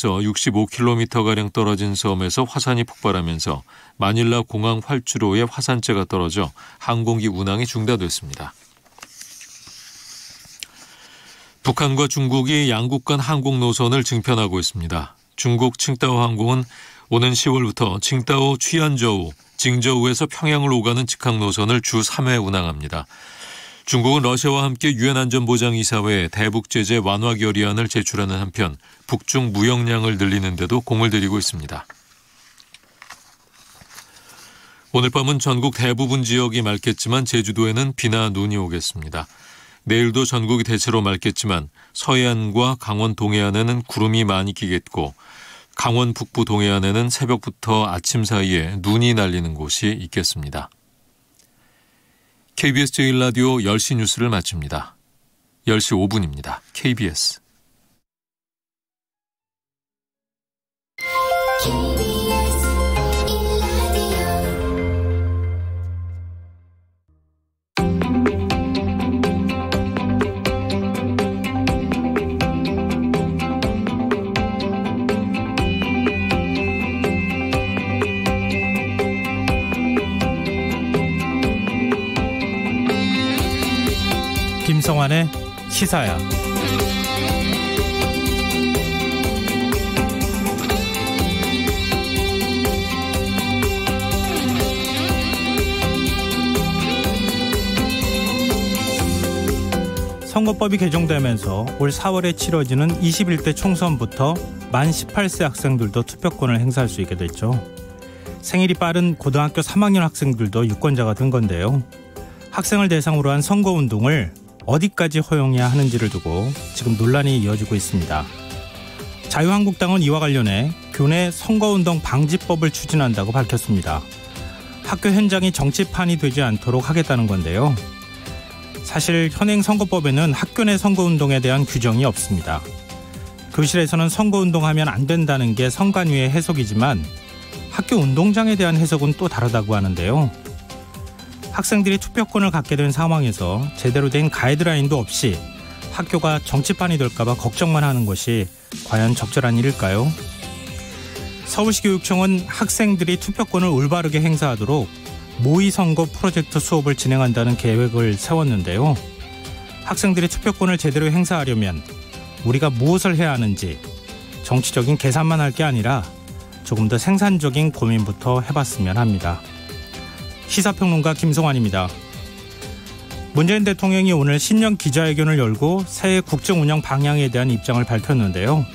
필리핀에서 65km가량 떨어진 섬에서 화산이 폭발하면서 마닐라 공항 활주로에 화산재가 떨어져 항공기 운항이 중단됐습니다. 북한과 중국이 양국 간 항공 노선을 증편하고 있습니다. 중국 칭다오 항공은 오는 10월부터 칭다오 취안저우, 징저우에서 평양을 오가는 직항 노선을 주 3회 운항합니다. 중국은 러시아와 함께 유엔 안전보장이사회에 대북 제재 완화 결의안을 제출하는 한편 북중 무역량을 늘리는 데도 공을 들이고 있습니다. 오늘 밤은 전국 대부분 지역이 맑겠지만 제주도에는 비나 눈이 오겠습니다. 내일도 전국이 대체로 맑겠지만 서해안과 강원 동해안에는 구름이 많이 끼겠고 강원 북부 동해안에는 새벽부터 아침 사이에 눈이 날리는 곳이 있겠습니다. KBS 제1라디오 10시 뉴스를 마칩니다. 10시 5분입니다. KBS. 김성환의 시사야. 선거법이 개정되면서 올 4월에 치러지는 21대 총선부터 만 18세 학생들도 투표권을 행사할 수 있게 됐죠. 생일이 빠른 고등학교 3학년 학생들도 유권자가 된 건데요. 학생을 대상으로 한 선거운동을 어디까지 허용해야 하는지를 두고 지금 논란이 이어지고 있습니다. 자유한국당은 이와 관련해 교내 선거운동 방지법을 추진한다고 밝혔습니다. 학교 현장이 정치판이 되지 않도록 하겠다는 건데요. 사실 현행 선거법에는 학교 내 선거운동에 대한 규정이 없습니다. 교실에서는 선거운동하면 안 된다는 게 선관위의 해석이지만 학교 운동장에 대한 해석은 또 다르다고 하는데요. 학생들이 투표권을 갖게 된 상황에서 제대로 된 가이드라인도 없이 학교가 정치판이 될까 봐 걱정만 하는 것이 과연 적절한 일일까요? 서울시 교육청은 학생들이 투표권을 올바르게 행사하도록 모의선거 프로젝트 수업을 진행한다는 계획을 세웠는데요. 학생들이 투표권을 제대로 행사하려면 우리가 무엇을 해야 하는지 정치적인 계산만 할 게 아니라 조금 더 생산적인 고민부터 해봤으면 합니다. 시사평론가 김성환입니다. 문재인 대통령이 오늘 신년 기자회견을 열고 새해 국정운영 방향에 대한 입장을 밝혔는데요.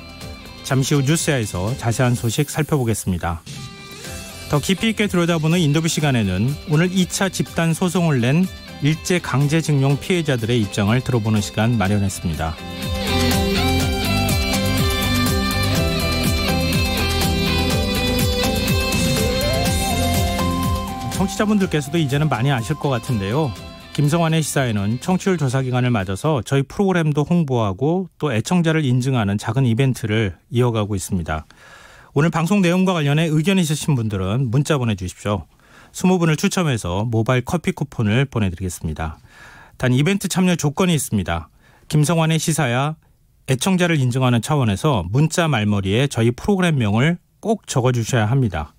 잠시 후 뉴스야에서 자세한 소식 살펴보겠습니다. 더 깊이 있게 들여다보는 인터뷰 시간에는 오늘 2차 집단 소송을 낸 일제강제징용 피해자들의 입장을 들어보는 시간 마련했습니다. 청취자분들께서도 이제는 많이 아실 것 같은데요. 김성환의 시사에는 청취율 조사 기간을 맞아서 저희 프로그램도 홍보하고 또 애청자를 인증하는 작은 이벤트를 이어가고 있습니다. 오늘 방송 내용과 관련해 의견 있으신 분들은 문자 보내주십시오. 20분을 추첨해서 모바일 커피 쿠폰을 보내드리겠습니다. 단 이벤트 참여 조건이 있습니다. 김성환의 시사야 애청자를 인증하는 차원에서 문자 말머리에 저희 프로그램명을 꼭 적어주셔야 합니다.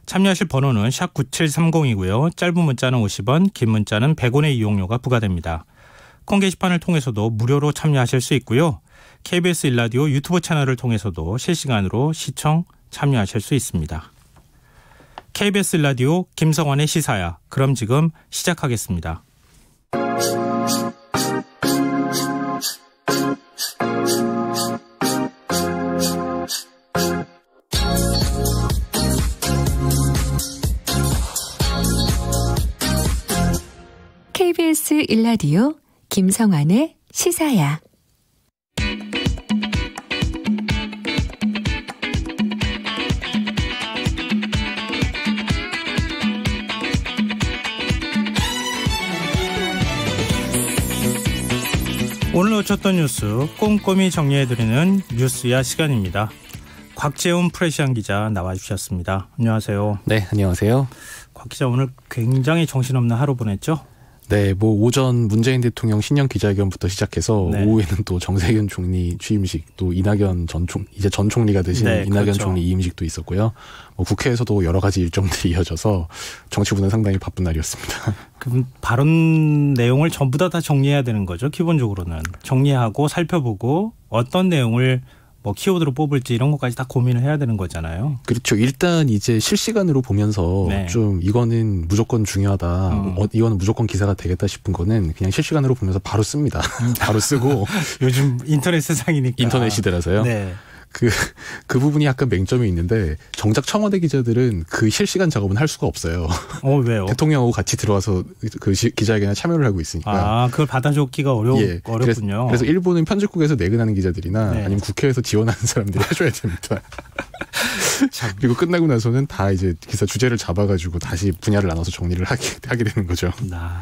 참여하실 번호는 샵 9730이고요. 짧은 문자는 50원, 긴 문자는 100원의 이용료가 부과됩니다. 콩 게시판을 통해서도 무료로 참여하실 수 있고요. KBS 1라디오 유튜브 채널을 통해서도 실시간으로 시청, 참여하실 수 있습니다. KBS 1라디오 김성환의 시사야. 그럼 지금 시작하겠습니다. KBS 1라디오 김성환의 시사야. 오늘 놓쳤던 뉴스 꼼꼼히 정리해드리는 뉴스야 시간입니다. 곽재훈 프레시안 기자 나와주셨습니다. 안녕하세요. 네, 안녕하세요. 곽 기자 오늘 굉장히 정신없는 하루 보냈죠? 네, 뭐 오전 문재인 대통령 신년 기자회견부터 시작해서 네. 오후에는 또 정세균 총리 취임식, 또 이낙연 이제 전 총리가 되신 네, 이낙연 그렇죠. 총리 이임식도 있었고요. 뭐 국회에서도 여러 가지 일정들이 이어져서 정치부는 상당히 바쁜 날이었습니다. 그럼 발언 내용을 전부 다 정리해야 되는 거죠. 기본적으로는 정리하고 살펴보고 어떤 내용을 뭐 키워드로 뽑을지 이런 것까지 다 고민을 해야 되는 거잖아요. 그렇죠. 일단 이제 실시간으로 보면서 네. 좀 이거는 무조건 중요하다. 이거는 무조건 기사가 되겠다 싶은 거는 그냥 실시간으로 보면서 바로 씁니다. 바로 쓰고 요즘 인터넷 세상이니까. 인터넷 시대라서요. 네. 그 부분이 약간 맹점이 있는데 정작 청와대 기자들은 그 실시간 작업은 할 수가 없어요. 왜요? 대통령하고 같이 들어와서 그 기자회견에 참여를 하고 있으니까. 그걸 받아줬기가 어렵군요. 그래서 일본은 편집국에서 내근하는 기자들이나 네. 아니면 국회에서 지원하는 사람들이 해줘야 됩니다. 그리고 끝나고 나서는 다 이제 기사 주제를 잡아가지고 다시 분야를 나눠서 정리를 하게 되는 거죠.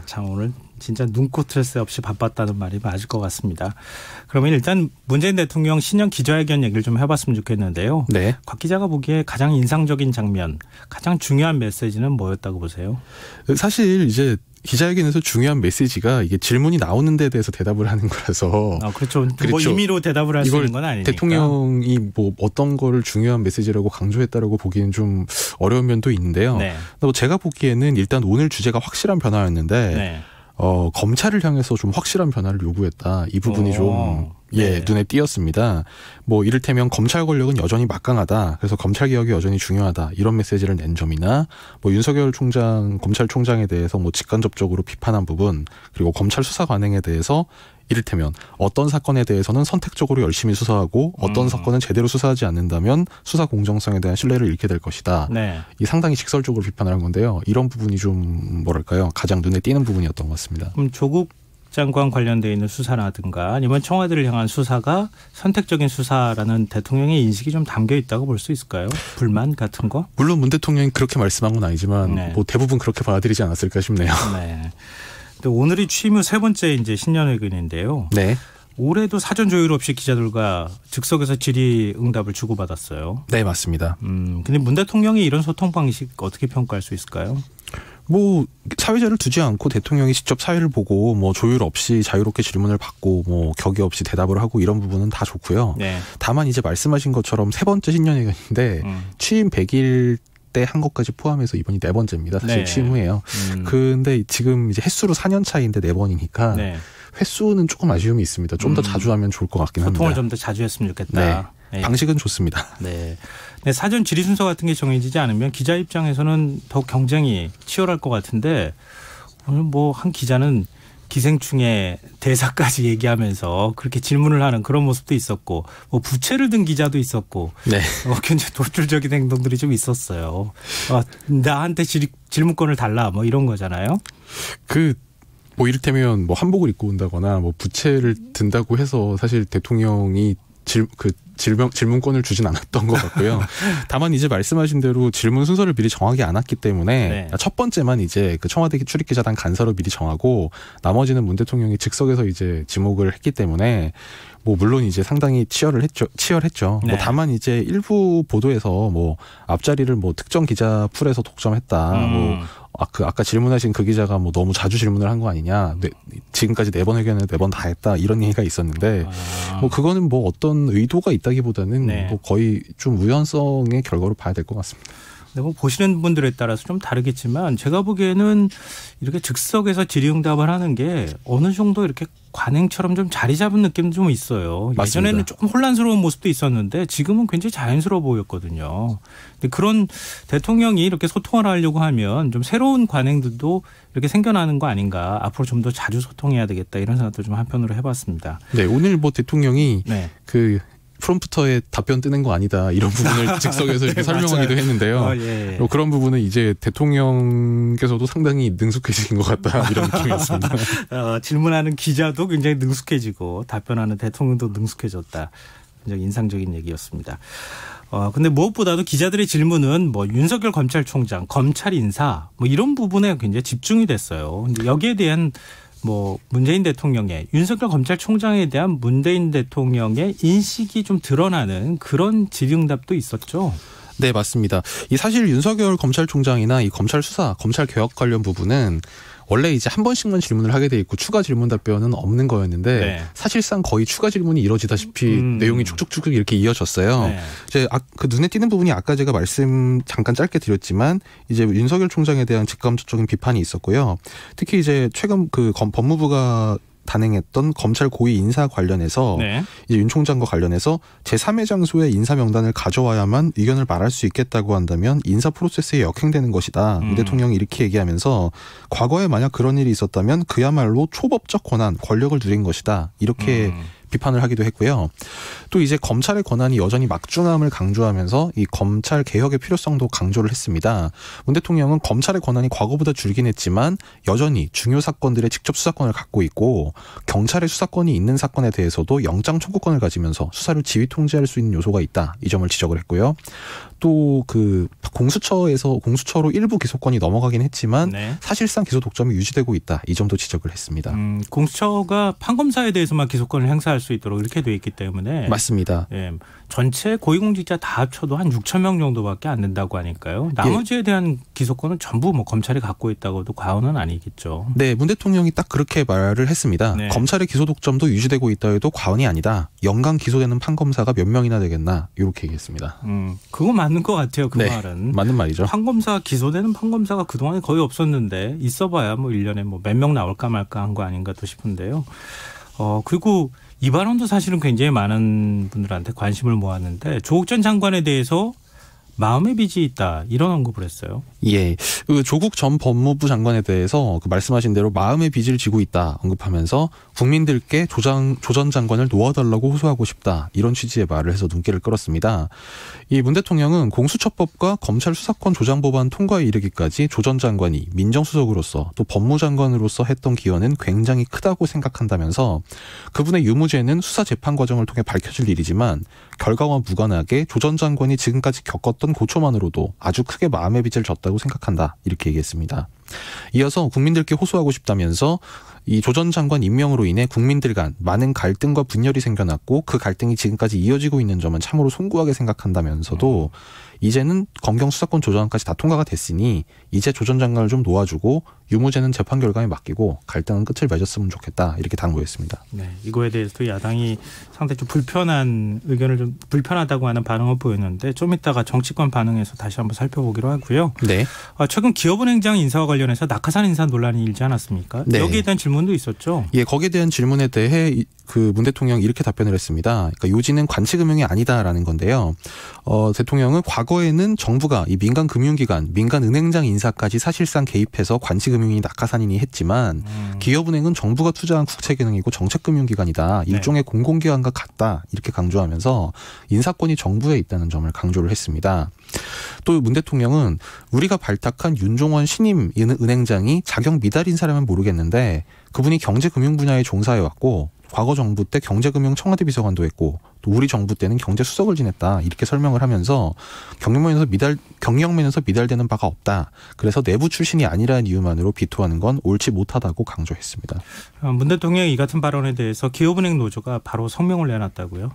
참 오늘 진짜 눈꽃을 새 없이 바빴다는 말이 맞을 것 같습니다. 그러면 일단 문재인 대통령 신년 기자회견 얘기를 좀 해봤으면 좋겠는데요. 네. 곽 기자가 보기에 가장 인상적인 장면, 가장 중요한 메시지는 뭐였다고 보세요? 사실 이제 기자회견에서 중요한 메시지가 이게 질문이 나오는 데 대해서 대답을 하는 거라서. 그렇죠. 뭐 임의로 대답을 할 수 있는 건 아니니까. 대통령이 뭐 어떤 거를 중요한 메시지라고 강조했다라고 보기에는 좀 어려운 면도 있는데요. 네. 제가 보기에는 일단 오늘 주제가 확실한 변화였는데 네. 검찰을 향해서 좀 확실한 변화를 요구했다. 이 부분이 좀 네. 눈에 띄었습니다. 뭐 이를테면 검찰 권력은 여전히 막강하다. 그래서 검찰 개혁이 여전히 중요하다. 이런 메시지를 낸 점이나 뭐 윤석열 검찰총장에 대해서 뭐 직간접적으로 비판한 부분, 그리고 검찰 수사 관행에 대해서 이를테면 어떤 사건에 대해서는 선택적으로 열심히 수사하고 어떤 사건은 제대로 수사하지 않는다면 수사 공정성에 대한 신뢰를 잃게 될 것이다. 네. 이 상당히 직설적으로 비판을 한 건데요. 이런 부분이 좀 가장 눈에 띄는 부분이었던 것 같습니다. 그럼 조국 장관 관련되어 있는 수사라든가 아니면 청와대를 향한 수사가 선택적인 수사라는 대통령의 인식이 좀 담겨 있다고 볼 수 있을까요? 불만 같은 거? 물론 문 대통령이 그렇게 말씀한 건 아니지만 네. 뭐 대부분 그렇게 받아들이지 않았을까 싶네요. 네. 근데 오늘이 취임 후 세 번째 이제 신년회견인데요. 네. 올해도 사전 조율 없이 기자들과 즉석에서 질의응답을 주고받았어요. 네, 맞습니다. 근데 문 대통령이 이런 소통 방식 어떻게 평가할 수 있을까요? 뭐 사회자를 두지 않고 대통령이 직접 사회를 보고 뭐 조율 없이 자유롭게 질문을 받고 뭐 격의 없이 대답을 하고 이런 부분은 다 좋고요. 네. 다만 이제 말씀하신 것처럼 세 번째 신년회견인데 취임 100일 때 한 것까지 포함해서 이번이 네 번째입니다. 사실 네. 취임 후에요. 근데 지금 이제 횟수로 4년 차인데 네 번이니까 네. 횟수는 조금 아쉬움이 있습니다. 좀 더 자주 하면 좋을 것 같긴 합니다. 소통을 좀 더 자주 했으면 좋겠다. 네. 방식은 좋습니다. 네. 네. 사전 질의 순서 같은 게 정해지지 않으면 기자 입장에서는 더욱 경쟁이 치열할 것 같은데 오늘 뭐 한 기자는 기생충의 대사까지 얘기하면서 그렇게 질문을 하는 그런 모습도 있었고 뭐 부채를 든 기자도 있었고 네. 굉장히 돌출적인 행동들이 좀 있었어요. 나한테 질문권을 달라 뭐 이런 거잖아요. 뭐 이를테면 뭐 한복을 입고 온다거나 뭐 부채를 든다고 해서 사실 대통령이 질문권을 주진 않았던 것 같고요. 다만 이제 말씀하신 대로 질문 순서를 미리 정하지 않았기 때문에 네. 첫 번째만 이제 그 청와대 출입기자단 간사로 미리 정하고 나머지는 문 대통령이 즉석에서 이제 지목을 했기 때문에 뭐 물론 이제 상당히 치열했죠. 네. 뭐 다만 이제 일부 보도에서 뭐 앞자리를 뭐 특정 기자 풀에서 독점했다. 뭐 아까 질문하신 그 기자가 뭐 너무 자주 질문을 한 거 아니냐. 지금까지 4번 회견을 4번 다 했다. 이런 얘기가 있었는데 뭐 그거는 뭐 어떤 의도가 있다기보다는 네. 뭐 거의 좀 우연성의 결과로 봐야 될 것 같습니다. 근데 뭐 보시는 분들에 따라서 좀 다르겠지만 제가 보기에는 이렇게 즉석에서 질의응답을 하는 게 어느 정도 이렇게 관행처럼 좀 자리 잡은 느낌도 좀 있어요. 맞습니다. 예전에는 조금 혼란스러운 모습도 있었는데 지금은 굉장히 자연스러워 보였거든요. 근데 그런 대통령이 이렇게 소통을 하려고 하면 좀 새로운 관행들도 이렇게 생겨나는 거 아닌가. 앞으로 좀 더 자주 소통해야 되겠다 이런 생각도 좀 한편으로 해봤습니다. 네, 오늘 뭐 대통령이 네. 그 프롬프터에 답변 뜨는 거 아니다 이런 부분을 즉석에서 이렇게 설명하기도 했는데요. 예. 그런 부분은 이제 대통령께서도 상당히 능숙해진 것 같다 이런 느낌이었습니다. 질문하는 기자도 굉장히 능숙해지고 답변하는 대통령도 능숙해졌다. 굉장히 인상적인 얘기였습니다. 근데 무엇보다도 기자들의 질문은 뭐 윤석열 검찰총장, 검찰 인사 뭐 이런 부분에 굉장히 집중이 됐어요. 근데 여기에 대한 뭐 문재인 대통령의 윤석열 검찰총장에 대한 문재인 대통령의 인식이 좀 드러나는 그런 질의응답도 있었죠. 네, 맞습니다. 이 사실 윤석열 검찰총장이나 이 검찰 수사, 검찰 개혁 관련 부분은 원래 이제 한 번씩만 질문을 하게 돼 있고 추가 질문 답변은 없는 거였는데 네. 사실상 거의 추가 질문이 이루어지다시피 내용이 쭉쭉쭉 이렇게 이어졌어요. 네. 이제 그 눈에 띄는 부분이 아까 제가 말씀 잠깐 짧게 드렸지만 이제 윤석열 총장에 대한 직감적인 비판이 있었고요. 특히 이제 최근 그 법무부가 단행했던 검찰 고위 인사 관련해서 네. 이제 윤 총장과 관련해서 제3의 장소의 인사 명단을 가져와야만 의견을 말할 수 있겠다고 한다면 인사 프로세스에 역행되는 것이다. 문 대통령이 이렇게 얘기하면서 과거에 만약 그런 일이 있었다면 그야말로 초법적 권한, 권력을 누린 것이다. 이렇게 비판을 하기도 했고요. 또 이제 검찰의 권한이 여전히 막중함을 강조하면서 이 검찰 개혁의 필요성도 강조를 했습니다. 문 대통령은 검찰의 권한이 과거보다 줄긴 했지만 여전히 중요 사건들의 직접 수사권을 갖고 있고 경찰의 수사권이 있는 사건에 대해서도 영장 청구권을 가지면서 수사를 지휘 통제할 수 있는 요소가 있다. 이 점을 지적을 했고요. 또 그 공수처로 일부 기소권이 넘어가긴 했지만 네. 사실상 기소 독점이 유지되고 있다. 이 점도 지적을 했습니다. 공수처가 판검사에 대해서만 기소권을 행사할 수 있도록 이렇게 돼 있기 때문에 맞습니다. 예, 전체 고위공직자 다 합쳐도 한 6천 명 정도밖에 안 된다고 하니까요. 나머지에 대한 기소권은 전부 뭐 검찰이 갖고 있다고도 과언은 아니겠죠. 네, 문 대통령이 딱 그렇게 말을 했습니다. 네. 검찰의 기소 독점도 유지되고 있다 해도 과언이 아니다. 연간 기소되는 판검사가 몇 명이나 되겠나 이렇게 얘기했습니다. 그거 맞는 것 같아요. 그 네, 말은. 맞는 말이죠. 기소되는 판검사가 그동안에 거의 없었는데 있어봐야 뭐 1년에 뭐 몇 명 나올까 말까 한 거 아닌가 또 싶은데요. 그리고 이 발언도 사실은 굉장히 많은 분들한테 관심을 모았는데 조국 전 장관에 대해서 마음의 빚이 있다 이런 언급을 했어요. 예, 그 조국 전 법무부 장관에 대해서 그 말씀하신 대로 마음의 빚을 지고 있다 언급하면서 국민들께 조 전 장관을 놓아달라고 호소하고 싶다 이런 취지의 말을 해서 눈길을 끌었습니다. 이 문 대통령은 공수처법과 검찰 수사권 조장 법안 통과에 이르기까지 조 전 장관이 민정수석으로서 또 법무장관으로서 했던 기여는 굉장히 크다고 생각한다면서 그분의 유무죄는 수사 재판 과정을 통해 밝혀질 일이지만 결과와 무관하게 조 전 장관이 지금까지 겪었던 고초만으로도 아주 크게 마음의 빚을 졌다고 생각한다 이렇게 얘기했습니다. 이어서 국민들께 호소하고 싶다면서 이 조 전 장관 임명으로 인해 국민들 간 많은 갈등과 분열이 생겨났고 그 갈등이 지금까지 이어지고 있는 점은 참으로 송구하게 생각한다면서도 이제는 검경 수사권 조정안까지 다 통과가 됐으니 이제 조 전 장관을 좀 놓아주고 유무죄는 재판 결과에 맡기고 갈등은 끝을 맺었으면 좋겠다 이렇게 당부했습니다. 네, 이거에 대해서 야당이 상당히 좀 불편한 의견을 좀 불편하다고 하는 반응을 보였는데 좀 이따가 정치권 반응에서 다시 한번 살펴보기로 하고요. 네. 최근 기업은행장 인사와 관련해서 낙하산 인사 논란이 일지 않았습니까? 네. 여기에 대한 질문도 있었죠. 예, 거기에 대한 질문에 대해 그 문 대통령이 이렇게 답변을 했습니다. 그러니까 요지는 관치금융이 아니다라는 건데요. 대통령은 과거에는 정부가 이 민간 금융기관, 민간 은행장 인사까지 사실상 개입해서 관치금융이 낙하산이니 했지만 기업은행은 정부가 투자한 국채기능이고 정책금융기관이다. 일종의 공공기관과 같다. 이렇게 강조하면서 인사권이 정부에 있다는 점을 강조를 했습니다. 또 문 대통령은 우리가 발탁한 윤종원 신임 은행장이 자격 미달인 사람은 모르겠는데 그분이 경제금융 분야에 종사해왔고 과거 정부 때 경제금융 청와대 비서관도 했고 또 우리 정부 때는 경제수석을 지냈다 이렇게 설명을 하면서 경영면에서 미달되는 바가 없다. 그래서 내부 출신이 아니라는 이유만으로 비토하는 건 옳지 못하다고 강조했습니다. 문 대통령의 이 같은 발언에 대해서 기업은행 노조가 바로 성명을 내놨다고요?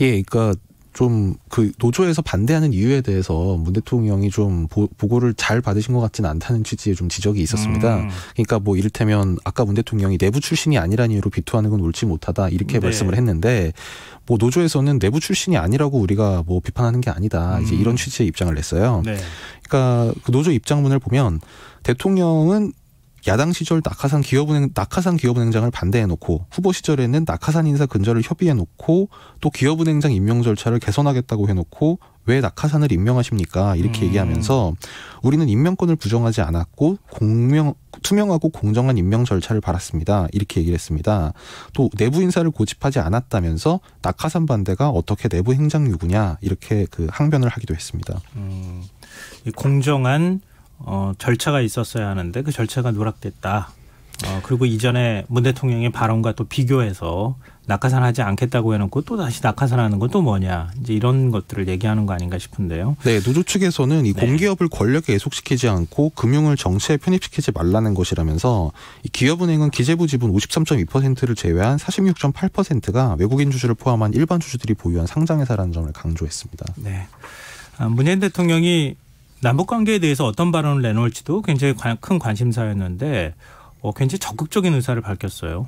예, 그러니까 좀 그 노조에서 반대하는 이유에 대해서 문 대통령이 좀 보고를 잘 받으신 것 같지는 않다는 취지의 좀 지적이 있었습니다. 그러니까 뭐 이를테면 아까 문 대통령이 내부 출신이 아니라는 이유로 비토하는 건 옳지 못하다 이렇게 네. 말씀을 했는데 뭐 노조에서는 내부 출신이 아니라고 우리가 뭐 비판하는 게 아니다 이제 이런 취지의 입장을 냈어요. 네. 그러니까 그 노조 입장문을 보면 대통령은 야당 시절 낙하산 기업은행장을 반대해놓고 후보 시절에는 낙하산 인사 근절을 협의해놓고 또 기업은행장 임명 절차를 개선하겠다고 해놓고 왜 낙하산을 임명하십니까? 이렇게 얘기하면서 우리는 임명권을 부정하지 않았고 투명하고 공정한 임명 절차를 바랐습니다. 이렇게 얘기를 했습니다. 또 내부 인사를 고집하지 않았다면서 낙하산 반대가 어떻게 내부 행정 요구냐 이렇게 그 항변을 하기도 했습니다. 공정한 절차가 있었어야 하는데 그 절차가 누락됐다. 그리고 이전에 문 대통령의 발언과 또 비교해서 낙하산하지 않겠다고 해놓고 또 다시 낙하산하는 건 또 뭐냐. 이제 이런 것들을 얘기하는 거 아닌가 싶은데요. 네, 노조 측에서는 이 공기업을 권력에 애속시키지 않고 금융을 정치에 편입시키지 말라는 것이라면서 이 기업은행은 기재부 지분 53.2%를 제외한 46.8%가 외국인 주주를 포함한 일반 주주들이 보유한 상장회사라는 점을 강조했습니다. 네, 문재인 대통령이 남북관계에 대해서 어떤 발언을 내놓을지도 굉장히 큰 관심사였는데 굉장히 적극적인 의사를 밝혔어요.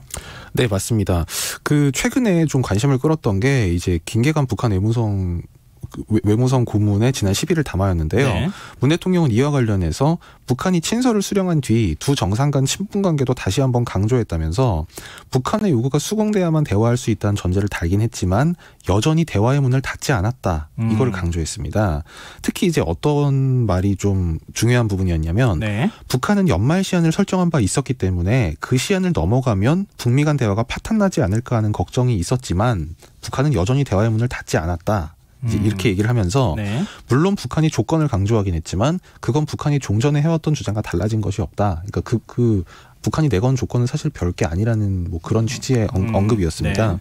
네, 맞습니다. 그 최근에 좀 관심을 끌었던 게 이제 김계관 북한 외무성 고문의 지난 10일을 담화였는데요. 네. 문 대통령은 이와 관련해서 북한이 친서를 수령한 뒤 두 정상 간 친분 관계도 다시 한번 강조했다면서 북한의 요구가 수긍돼야만 대화할 수 있다는 전제를 달긴 했지만 여전히 대화의 문을 닫지 않았다. 이걸 강조했습니다. 특히 이제 어떤 말이 좀 중요한 부분이었냐면 네. 북한은 연말 시한을 설정한 바 있었기 때문에 그 시한을 넘어가면 북미 간 대화가 파탄나지 않을까 하는 걱정이 있었지만 북한은 여전히 대화의 문을 닫지 않았다. 이제 이렇게 얘기를 하면서 네. 물론 북한이 조건을 강조하긴 했지만 그건 북한이 종전에 해왔던 주장과 달라진 것이 없다. 그러니까 그 북한이 내건 조건은 사실 별게 아니라는 뭐 그런 취지의 언급이었습니다. 네.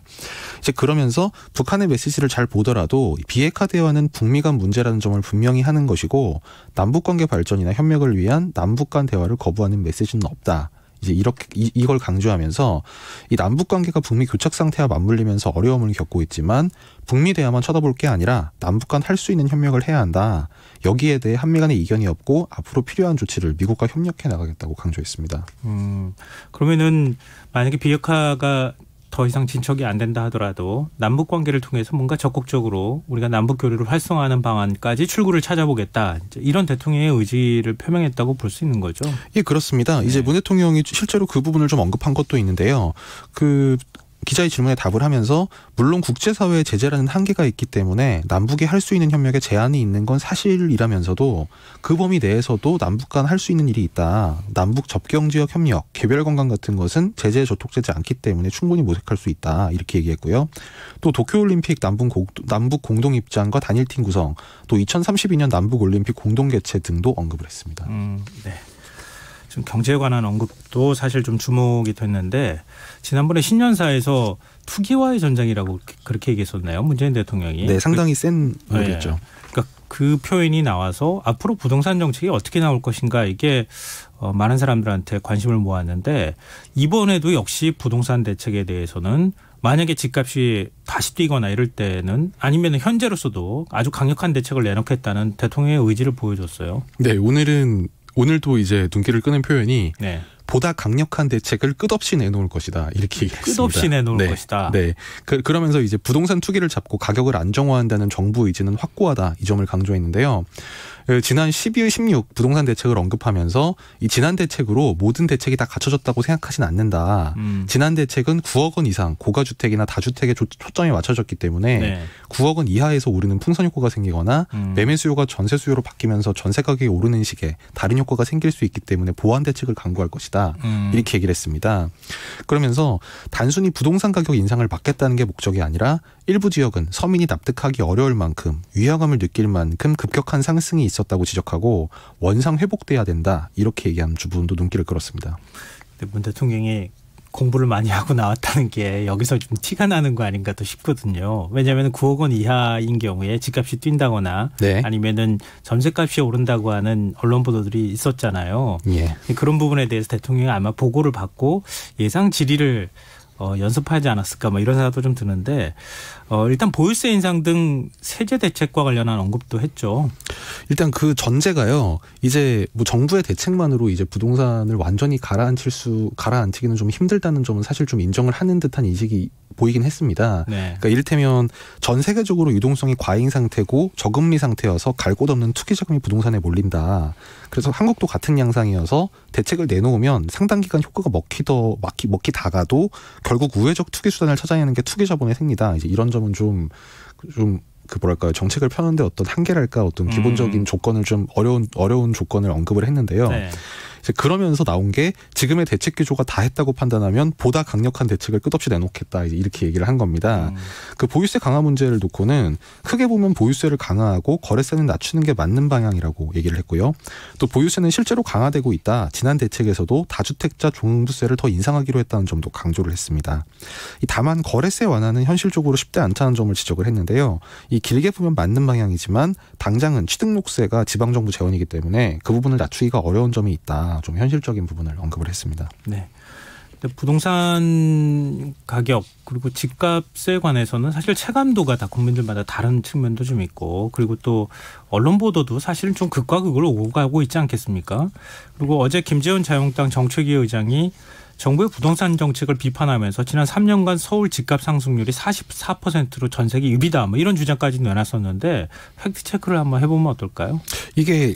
이제 그러면서 북한의 메시지를 잘 보더라도 비핵화 대화는 북미 간 문제라는 점을 분명히 하는 것이고 남북 관계 발전이나 협력을 위한 남북 간 대화를 거부하는 메시지는 없다. 이제 이렇게 이걸 강조하면서 이 남북 관계가 북미 교착 상태와 맞물리면서 어려움을 겪고 있지만 북미 대화만 쳐다볼 게 아니라 남북 간 할 수 있는 협력을 해야 한다. 여기에 대해 한미 간의 이견이 없고 앞으로 필요한 조치를 미국과 협력해 나가겠다고 강조했습니다. 그러면은 만약에 비핵화가 더 이상 진척이 안 된다 하더라도 남북 관계를 통해서 뭔가 적극적으로 우리가 남북 교류를 활성화하는 방안까지 출구를 찾아보겠다. 이런 대통령의 의지를 표명했다고 볼 수 있는 거죠. 예, 그렇습니다. 이제 문 대통령이 실제로 그 부분을 좀 언급한 것도 있는데요. 그 기자의 질문에 답을 하면서 물론 국제사회의 제재라는 한계가 있기 때문에 남북이 할 수 있는 협력에 제한이 있는 건 사실이라면서도 그 범위 내에서도 남북 간 할 수 있는 일이 있다. 남북 접경지역 협력, 개별 관광 같은 것은 제재에 저촉되지 않기 때문에 충분히 모색할 수 있다. 이렇게 얘기했고요. 또 도쿄올림픽 남북 공동 입장과 단일팀 구성, 또 2032년 남북올림픽 공동 개최 등도 언급을 했습니다. 네. 지금 경제에 관한 언급도 사실 좀 주목이 됐는데 지난번에 신년사에서 투기와의 전쟁이라고 그렇게 얘기했었나요? 문재인 대통령이. 네, 상당히 센 말이었죠. 네. 그러니까 그 표현이 나와서 앞으로 부동산 정책이 어떻게 나올 것인가 이게 많은 사람들한테 관심을 모았는데 이번에도 역시 부동산 대책에 대해서는 만약에 집값이 다시 뛰거나 이럴 때는 아니면 현재로서도 아주 강력한 대책을 내놓겠다는 대통령의 의지를 보여줬어요. 네, 오늘도 이제 눈길을 끄는 표현이 네. 보다 강력한 대책을 끝없이 내놓을 것이다. 이렇게 얘기했습니다. 끝없이 내놓을 네. 것이다. 네. 그러면서 이제 부동산 투기를 잡고 가격을 안정화한다는 정부 의지는 확고하다. 이 점을 강조했는데요. 지난 12월 16 부동산 대책을 언급하면서 이 지난 대책으로 모든 대책이 다 갖춰졌다고 생각하진 않는다. 지난 대책은 9억 원 이상 고가주택이나 다주택에 초점이 맞춰졌기 때문에 네. 9억 원 이하에서 오르는 풍선 효과가 생기거나 매매 수요가 전세 수요로 바뀌면서 전세 가격이 오르는 식의 다른 효과가 생길 수 있기 때문에 보완 대책을 강구할 것이다. 이렇게 얘기를 했습니다. 그러면서 단순히 부동산 가격 인상을 막겠다는 게 목적이 아니라 일부 지역은 서민이 납득하기 어려울 만큼 위화감을 느낄 만큼 급격한 상승이 있었다고 지적하고 원상 회복돼야 된다. 이렇게 얘기한 부분도 눈길을 끌었습니다. 문 대통령이 공부를 많이 하고 나왔다는 게 여기서 좀 티가 나는 거 아닌가 또 싶거든요. 왜냐하면 9억 원 이하인 경우에 집값이 뛴다거나 네. 아니면은 전세값이 오른다고 하는 언론 보도들이 있었잖아요. 예. 그런 부분에 대해서 대통령이 아마 보고를 받고 예상 질의를 연습하지 않았을까 뭐 이런 생각도 좀 드는데 일단 보유세 인상 등 세제 대책과 관련한 언급도 했죠. 일단 그 전제가요. 이제 뭐 정부의 대책만으로 이제 부동산을 완전히 가라앉히기는 좀 힘들다는 점은 사실 좀 인정을 하는 듯한 인식이 보이긴 했습니다. 네. 그러니까 이를테면 전 세계적으로 유동성이 과잉 상태고 저금리 상태여서 갈 곳 없는 투기 자금이 부동산에 몰린다. 그래서 한국도 같은 양상이어서 대책을 내놓으면 상당 기간 효과가 먹히다가도 결국 우회적 투기 수단을 찾아내는 게 투기 자본의 생리다. 이제 이런 점은 좀 뭐랄까요, 정책을 펴는데 어떤 한계랄까, 어떤 기본적인 조건을 좀 어려운 조건을 언급을 했는데요. 네. 이제 그러면서 나온 게 지금의 대책 기조가 다 했다고 판단하면 보다 강력한 대책을 끝없이 내놓겠다. 이제 이렇게 얘기를 한 겁니다. 그 보유세 강화 문제를 놓고는 크게 보면 보유세를 강화하고 거래세는 낮추는 게 맞는 방향이라고 얘기를 했고요. 또 보유세는 실제로 강화되고 있다. 지난 대책에서도 다주택자 종부세를 더 인상하기로 했다는 점도 강조를 했습니다. 다만 거래세 완화는 현실적으로 쉽지 않다는 점을 지적을 했는데요. 이 길게 보면 맞는 방향이지만 당장은 취득록세가 지방정부 재원이기 때문에 그 부분을 낮추기가 어려운 점이 있다. 좀 현실적인 부분을 언급을 했습니다. 네. 부동산 가격 그리고 집값에 관해서는 사실 체감도가 다 국민들마다 다른 측면도 좀 있고 그리고 또 언론 보도도 사실은 좀 극과 극을 오고 가고 있지 않겠습니까? 그리고 어제 김재원 자유한국당 정책위 의장이 정부의 부동산 정책을 비판하면서 지난 3년간 서울 집값 상승률이 44%로 전 세계 1위다 뭐 이런 주장까지 내놨었는데 팩트체크를 한번 해보면 어떨까요? 이게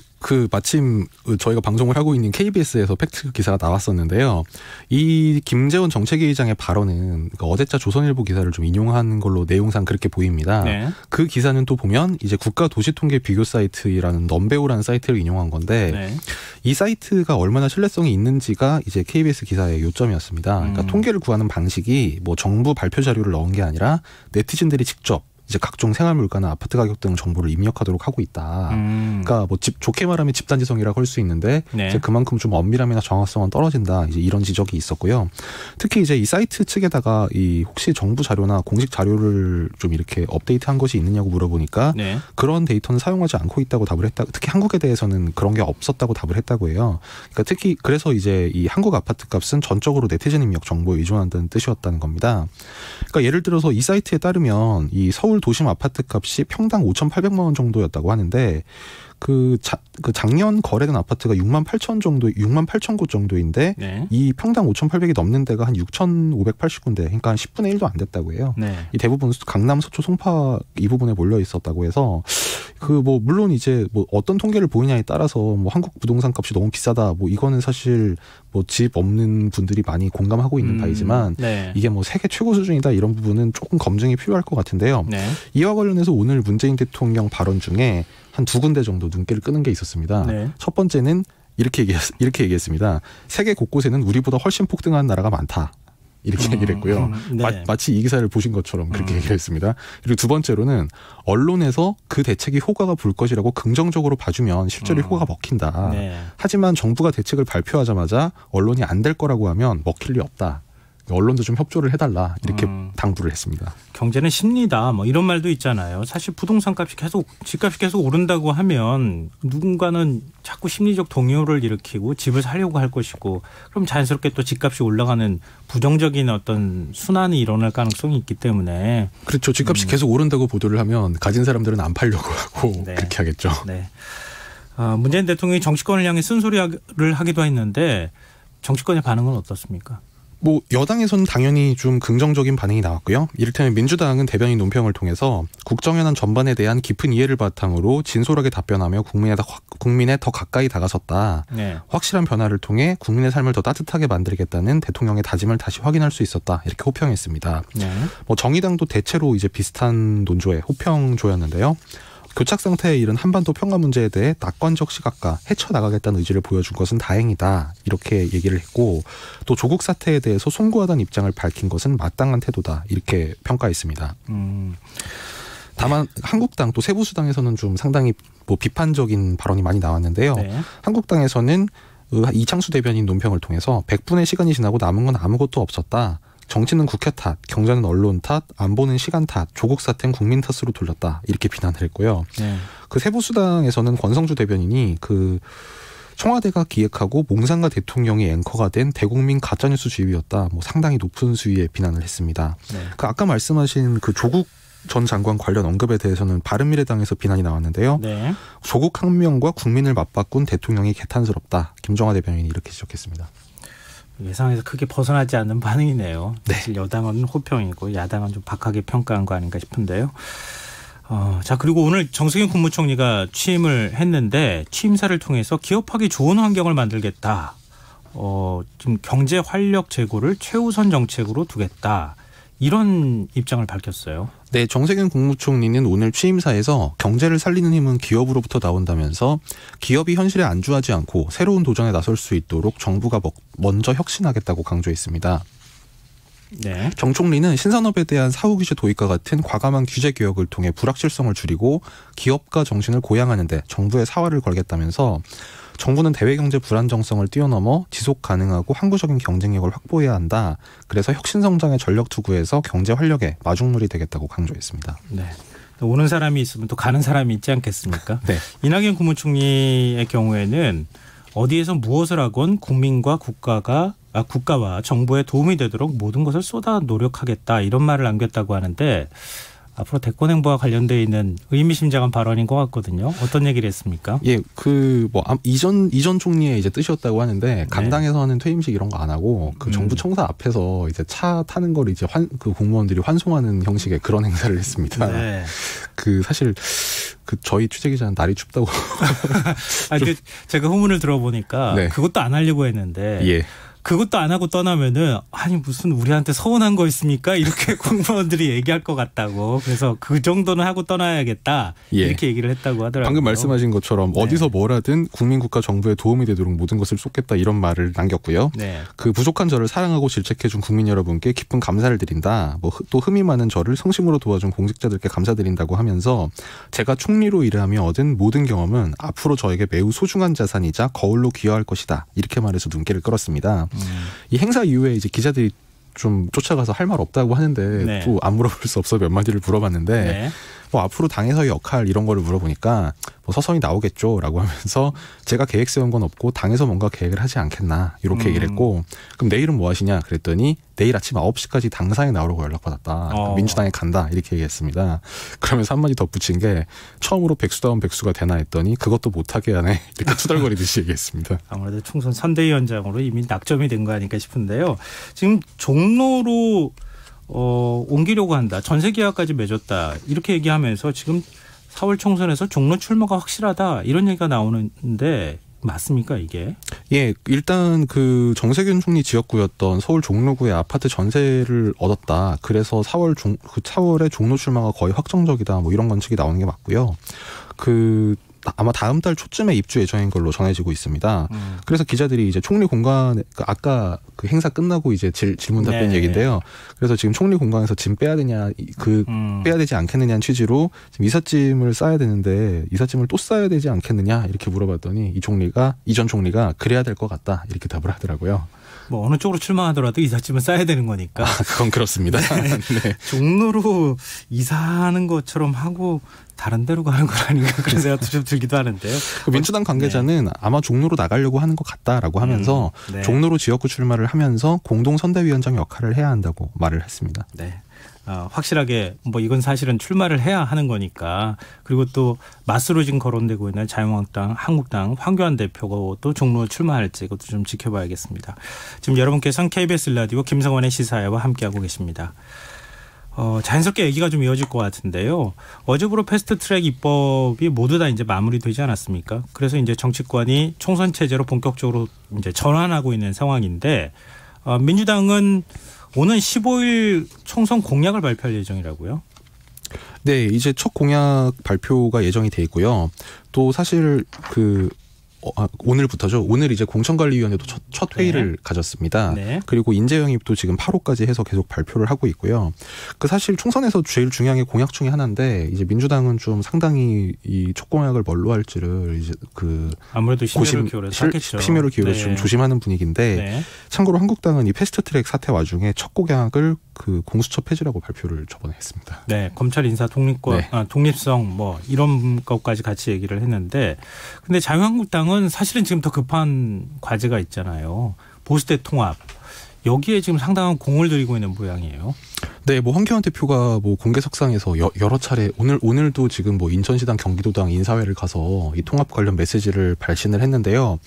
마침 저희가 방송을 하고 있는 KBS에서 팩트 기사가 나왔었는데요. 이 김재원 정책위 의장의 발언은 어제자 조선일보 기사를 좀 인용한 걸로 내용상 그렇게 보입니다. 네. 그 기사는 또 보면 이제 국가도시통계 비교 사이트라는 넘베오라는 사이트를 인용한 건데 네. 이 사이트가 얼마나 신뢰성이 있는지가 이제 KBS 기사의 요점이었습니다. 그러니까 통계를 구하는 방식이 뭐 정부 발표 자료를 넣은 게 아니라 네티즌들이 직접 이제 각종 생활물가나 아파트 가격 등 정보를 입력하도록 하고 있다. 그러니까 뭐 좋게 말하면 집단지성이라고 할 수 있는데 네. 이제 그만큼 좀 엄밀함이나 정확성은 떨어진다. 이제 이런 지적이 있었고요. 특히 이제 이 사이트 측에다가 이 혹시 정부 자료나 공식 자료를 좀 이렇게 업데이트한 것이 있느냐고 물어보니까 네. 그런 데이터는 사용하지 않고 있다고 답을 했다. 특히 한국에 대해서는 그런 게 없었다고 답을 했다고 해요. 그러니까 특히 그래서 이제 이 한국 아파트 값은 전적으로 네티즌 입력 정보에 의존한다는 뜻이었다는 겁니다. 그러니까 예를 들어서 이 사이트에 따르면 이 서울 도심 아파트 값이 평당 5,800만 원 정도였다고 하는데 작년 거래된 아파트가 6만 8천 곳 정도인데 네. 이 평당 5,800이 넘는 데가 한 6,580군데, 그러니까 한 10분의 1도 안 됐다고 해요. 네. 이 대부분 강남, 서초, 송파 이 부분에 몰려 있었다고 해서 뭐 물론 이제 뭐 어떤 통계를 보이냐에 따라서 뭐 한국 부동산 값이 너무 비싸다, 뭐 이거는 사실 뭐 집 없는 분들이 많이 공감하고 있는 바이지만 네. 이게 뭐 세계 최고 수준이다 이런 부분은 조금 검증이 필요할 것 같은데요. 네. 이와 관련해서 오늘 문재인 대통령 발언 중에 한 두 군데 정도 눈길을 끄는 게 있었습니다. 네. 첫 번째는 이렇게 얘기했습니다. 세계 곳곳에는 우리보다 훨씬 폭등한 나라가 많다. 이렇게 얘기를 했고요. 네. 마치 이 기사를 보신 것처럼 그렇게 얘기를 했습니다. 그리고 두 번째로는 언론에서 그 대책이 효과가 볼 것이라고 긍정적으로 봐주면 실제로 효과가 먹힌다. 네. 하지만 정부가 대책을 발표하자마자 언론이 안 될 거라고 하면 먹힐 리 없다. 언론도 좀 협조를 해달라 이렇게 당부를 했습니다. 경제는 심리다 뭐 이런 말도 있잖아요. 사실 부동산 값이 집값이 계속 오른다고 하면 누군가는 자꾸 심리적 동요를 일으키고 집을 사려고 할 것이고 그럼 자연스럽게 또 집값이 올라가는 부정적인 어떤 순환이 일어날 가능성이 있기 때문에 그렇죠. 집값이 계속 오른다고 보도를 하면 가진 사람들은 안 팔려고 하고 네. 그렇게 하겠죠. 네. 문재인 대통령이 정치권을 향해 쓴소리를 하기도 했는데 정치권의 반응은 어떻습니까? 뭐 여당에서는 당연히 좀 긍정적인 반응이 나왔고요. 이를테면 민주당은 대변인 논평을 통해서 국정현안 전반에 대한 깊은 이해를 바탕으로 진솔하게 답변하며 국민에 더 가까이 다가섰다. 네. 확실한 변화를 통해 국민의 삶을 더 따뜻하게 만들겠다는 대통령의 다짐을 다시 확인할 수 있었다. 이렇게 호평했습니다. 네. 뭐 정의당도 대체로 이제 비슷한 논조에 호평조였는데요. 교착 상태에 이른 한반도 평화 문제에 대해 낙관적 시각과 헤쳐나가겠다는 의지를 보여준 것은 다행이다. 이렇게 얘기를 했고 또 조국 사태에 대해서 송구하다는 입장을 밝힌 것은 마땅한 태도다. 이렇게 평가했습니다. 다만 한국당 또 세부수당에서는 좀 상당히 뭐 비판적인 발언이 많이 나왔는데요. 네. 한국당에서는 이창수 대변인 논평을 통해서 100분의 시간이 지나고 남은 건 아무것도 없었다. 정치는 국회 탓, 경제는 언론 탓, 안보는 시간 탓, 조국 사태는 국민 탓으로 돌렸다. 이렇게 비난을 했고요. 네. 그 세부수당에서는 권성주 대변인이 청와대가 기획하고 몽상가 대통령이 앵커가 된 대국민 가짜뉴스 주의였다. 뭐 상당히 높은 수위의 비난을 했습니다. 네. 아까 말씀하신 조국 전 장관 관련 언급에 대해서는 바른미래당에서 비난이 나왔는데요. 네. 조국 항명과 국민을 맞바꾼 대통령이 개탄스럽다. 김정화 대변인이 이렇게 지적했습니다. 예상에서 크게 벗어나지 않는 반응이네요. 네. 사실 여당은 호평이고 야당은 좀 박하게 평가한 거 아닌가 싶은데요. 자, 그리고 오늘 정세균 국무총리가 취임을 했는데 취임사를 통해서 기업하기 좋은 환경을 만들겠다. 좀 경제 활력 제고를 최우선 정책으로 두겠다. 이런 입장을 밝혔어요. 네, 정세균 국무총리는 오늘 취임사에서 경제를 살리는 힘은 기업으로부터 나온다면서 기업이 현실에 안주하지 않고 새로운 도전에 나설 수 있도록 정부가 먼저 혁신하겠다고 강조했습니다. 네. 정 총리는 신산업에 대한 사후규제 도입과 같은 과감한 규제 개혁을 통해 불확실성을 줄이고 기업가 정신을 고양하는 데 정부의 사활을 걸겠다면서 정부는 대외경제 불안정성을 뛰어넘어 지속 가능하고 항구적인 경쟁력을 확보해야 한다. 그래서 혁신성장에 전력 투구해서 경제 활력의 마중물이 되겠다고 강조했습니다. 네. 오는 사람이 있으면 또 가는 사람이 있지 않겠습니까? 네. 이낙연 국무총리의 경우에는 어디에서 무엇을 하건 국민과 국가가 국가와 정부에 도움이 되도록 모든 것을 쏟아 노력하겠다 이런 말을 남겼다고 하는데 앞으로 대권 행보와 관련돼 있는 의미심장한 발언인 것 같거든요. 어떤 얘기를 했습니까? 예, 이전 총리의 이제 뜻이었다고 하는데 강당에서 하는 퇴임식 이런 거 안 하고 그 정부 청사 앞에서 이제 차 타는 걸 이제 그 공무원들이 환송하는 형식의 그런 행사를 했습니다. 네. 사실 저희 취재기자는 날이 춥다고. 제가 후문을 들어보니까 네. 그것도 안 하려고 했는데. 예. 그것도 안 하고 떠나면은 무슨 우리한테 서운한 거 있습니까? 이렇게 공무원들이 얘기할 것 같다고. 그래서 그 정도는 하고 떠나야겠다. 예. 이렇게 얘기를 했다고 하더라고요. 방금 말씀하신 것처럼 네. 어디서 뭘 하든 국민 국가 정부에 도움이 되도록 모든 것을 쏟겠다 이런 말을 남겼고요. 네. 그 부족한 저를 사랑하고 질책해준 국민 여러분께 깊은 감사를 드린다. 또 흠이 많은 저를 성심으로 도와준 공직자들께 감사드린다고 하면서 제가 총리로 일하며 얻은 모든 경험은 앞으로 저에게 매우 소중한 자산이자 거울로 귀화할 것이다. 이렇게 말해서 눈길을 끌었습니다. 이 행사 이후에 이제 기자들이 좀 쫓아가서 할 말 없다고 하는데 네. 또 안 물어볼 수 없어 몇 마디를 물어봤는데 네. 앞으로 당에서의 역할 이런 거를 물어보니까 서서히 나오겠죠라고 하면서 제가 계획 세운 건 없고 당에서 뭔가 계획을 하지 않겠나 이렇게 얘기를 했고 그럼 내일은 뭐 하시냐 그랬더니 내일 아침 9시까지 당사에 나오라고 연락받았다. 민주당에 간다 이렇게 얘기했습니다. 그러면서 한마디 덧붙인 게 처음으로 백수다운 백수가 되나 했더니 그것도 못하게 하네 이렇게 투덜거리듯이 얘기했습니다. 아무래도 총선 선대위원장으로 이미 낙점이 된 거 아닐까 싶은데요. 지금 종로로 옮기려고 한다. 전세 계약까지 맺었다. 이렇게 얘기하면서 지금 4월 총선에서 종로 출마가 확실하다. 이런 얘기가 나오는데 맞습니까 이게? 예, 일단 그 정세균 총리 지역구였던 서울 종로구의 아파트 전세를 얻었다. 그래서 4월에 종로 출마가 거의 확정적이다. 뭐 이런 관측이 나오는 게 맞고요. 아마 다음 달 초쯤에 입주 예정인 걸로 전해지고 있습니다. 그래서 기자들이 이제 총리 공간에 아까 그 행사 끝나고 이제 질문 답변 얘기인데요. 그래서 지금 총리 공간에서 짐 빼야 되냐, 빼야 되지 않겠느냐는 취지로 지금 이삿짐을 싸야 되는데 이삿짐을 또 싸야 되지 않겠느냐 이렇게 물어봤더니 이전 총리가 그래야 될 것 같다 이렇게 답을 하더라고요. 뭐 어느 쪽으로 출마하더라도 이삿짐은 싸야 되는 거니까. 그건 그렇습니다. 네. 종로로 이사하는 것처럼 하고 다른 데로 가는 건 아닌가 그런 생각도 좀 들기도 하는데요. 민주당 관계자는 아마 종로로 나가려고 하는 것 같다라고 하면서 종로로 지역구 출마를 하면서 공동선대위원장 역할을 해야 한다고 말을 했습니다. 네. 확실하게 뭐 이건 사실은 출마를 해야 하는 거니까 그리고 또 맞서로 지금 거론되고 있는 자유한국당, 한국당 황교안 대표가 또 종로 출마할지 이것도 좀 지켜봐야겠습니다. 지금 여러분께서는 KBS 라디오 김성환의 시사회와 함께하고 계십니다. 자연스럽게 얘기가 좀 이어질 것 같은데요. 어제부로 패스트트랙 입법이 모두 다 이제 마무리되지 않았습니까? 그래서 이제 정치권이 총선 체제로 본격적으로 이제 전환하고 있는 상황인데 민주당은 오는 15일 총선 공약을 발표할 예정이라고요? 네, 이제 첫 공약 발표가 예정이 돼 있고요. 또 사실 오늘부터죠. 오늘 이제 공천관리위원회도 첫 회의를 가졌습니다. 네. 그리고 인재영입도 지금 8호까지 해서 계속 발표를 하고 있고요. 사실 총선에서 제일 중요한 게 공약 중에 하나인데 이제 민주당은 좀 상당히 이 첫 공약을 뭘로 할지를 이제 아무래도 심혈을 기울여서 좀 조심하는 분위기인데 참고로 한국당은 이 패스트트랙 사태 와중에 첫 공약을 공수처 폐지라고 발표를 저번에 했습니다. 네, 검찰 인사 독립권, 독립성 뭐 이런 것까지 같이 얘기를 했는데, 근데 자유한국당은 사실은 지금 더 급한 과제가 있잖아요. 보수대 통합. 여기에 지금 상당한 공을 들이고 있는 모양이에요. 네, 황교안 대표가 공개석상에서 여러 차례 오늘도 지금 인천시당 경기도당 인사회를 가서 이 통합 관련 메시지를 발신을 했는데요.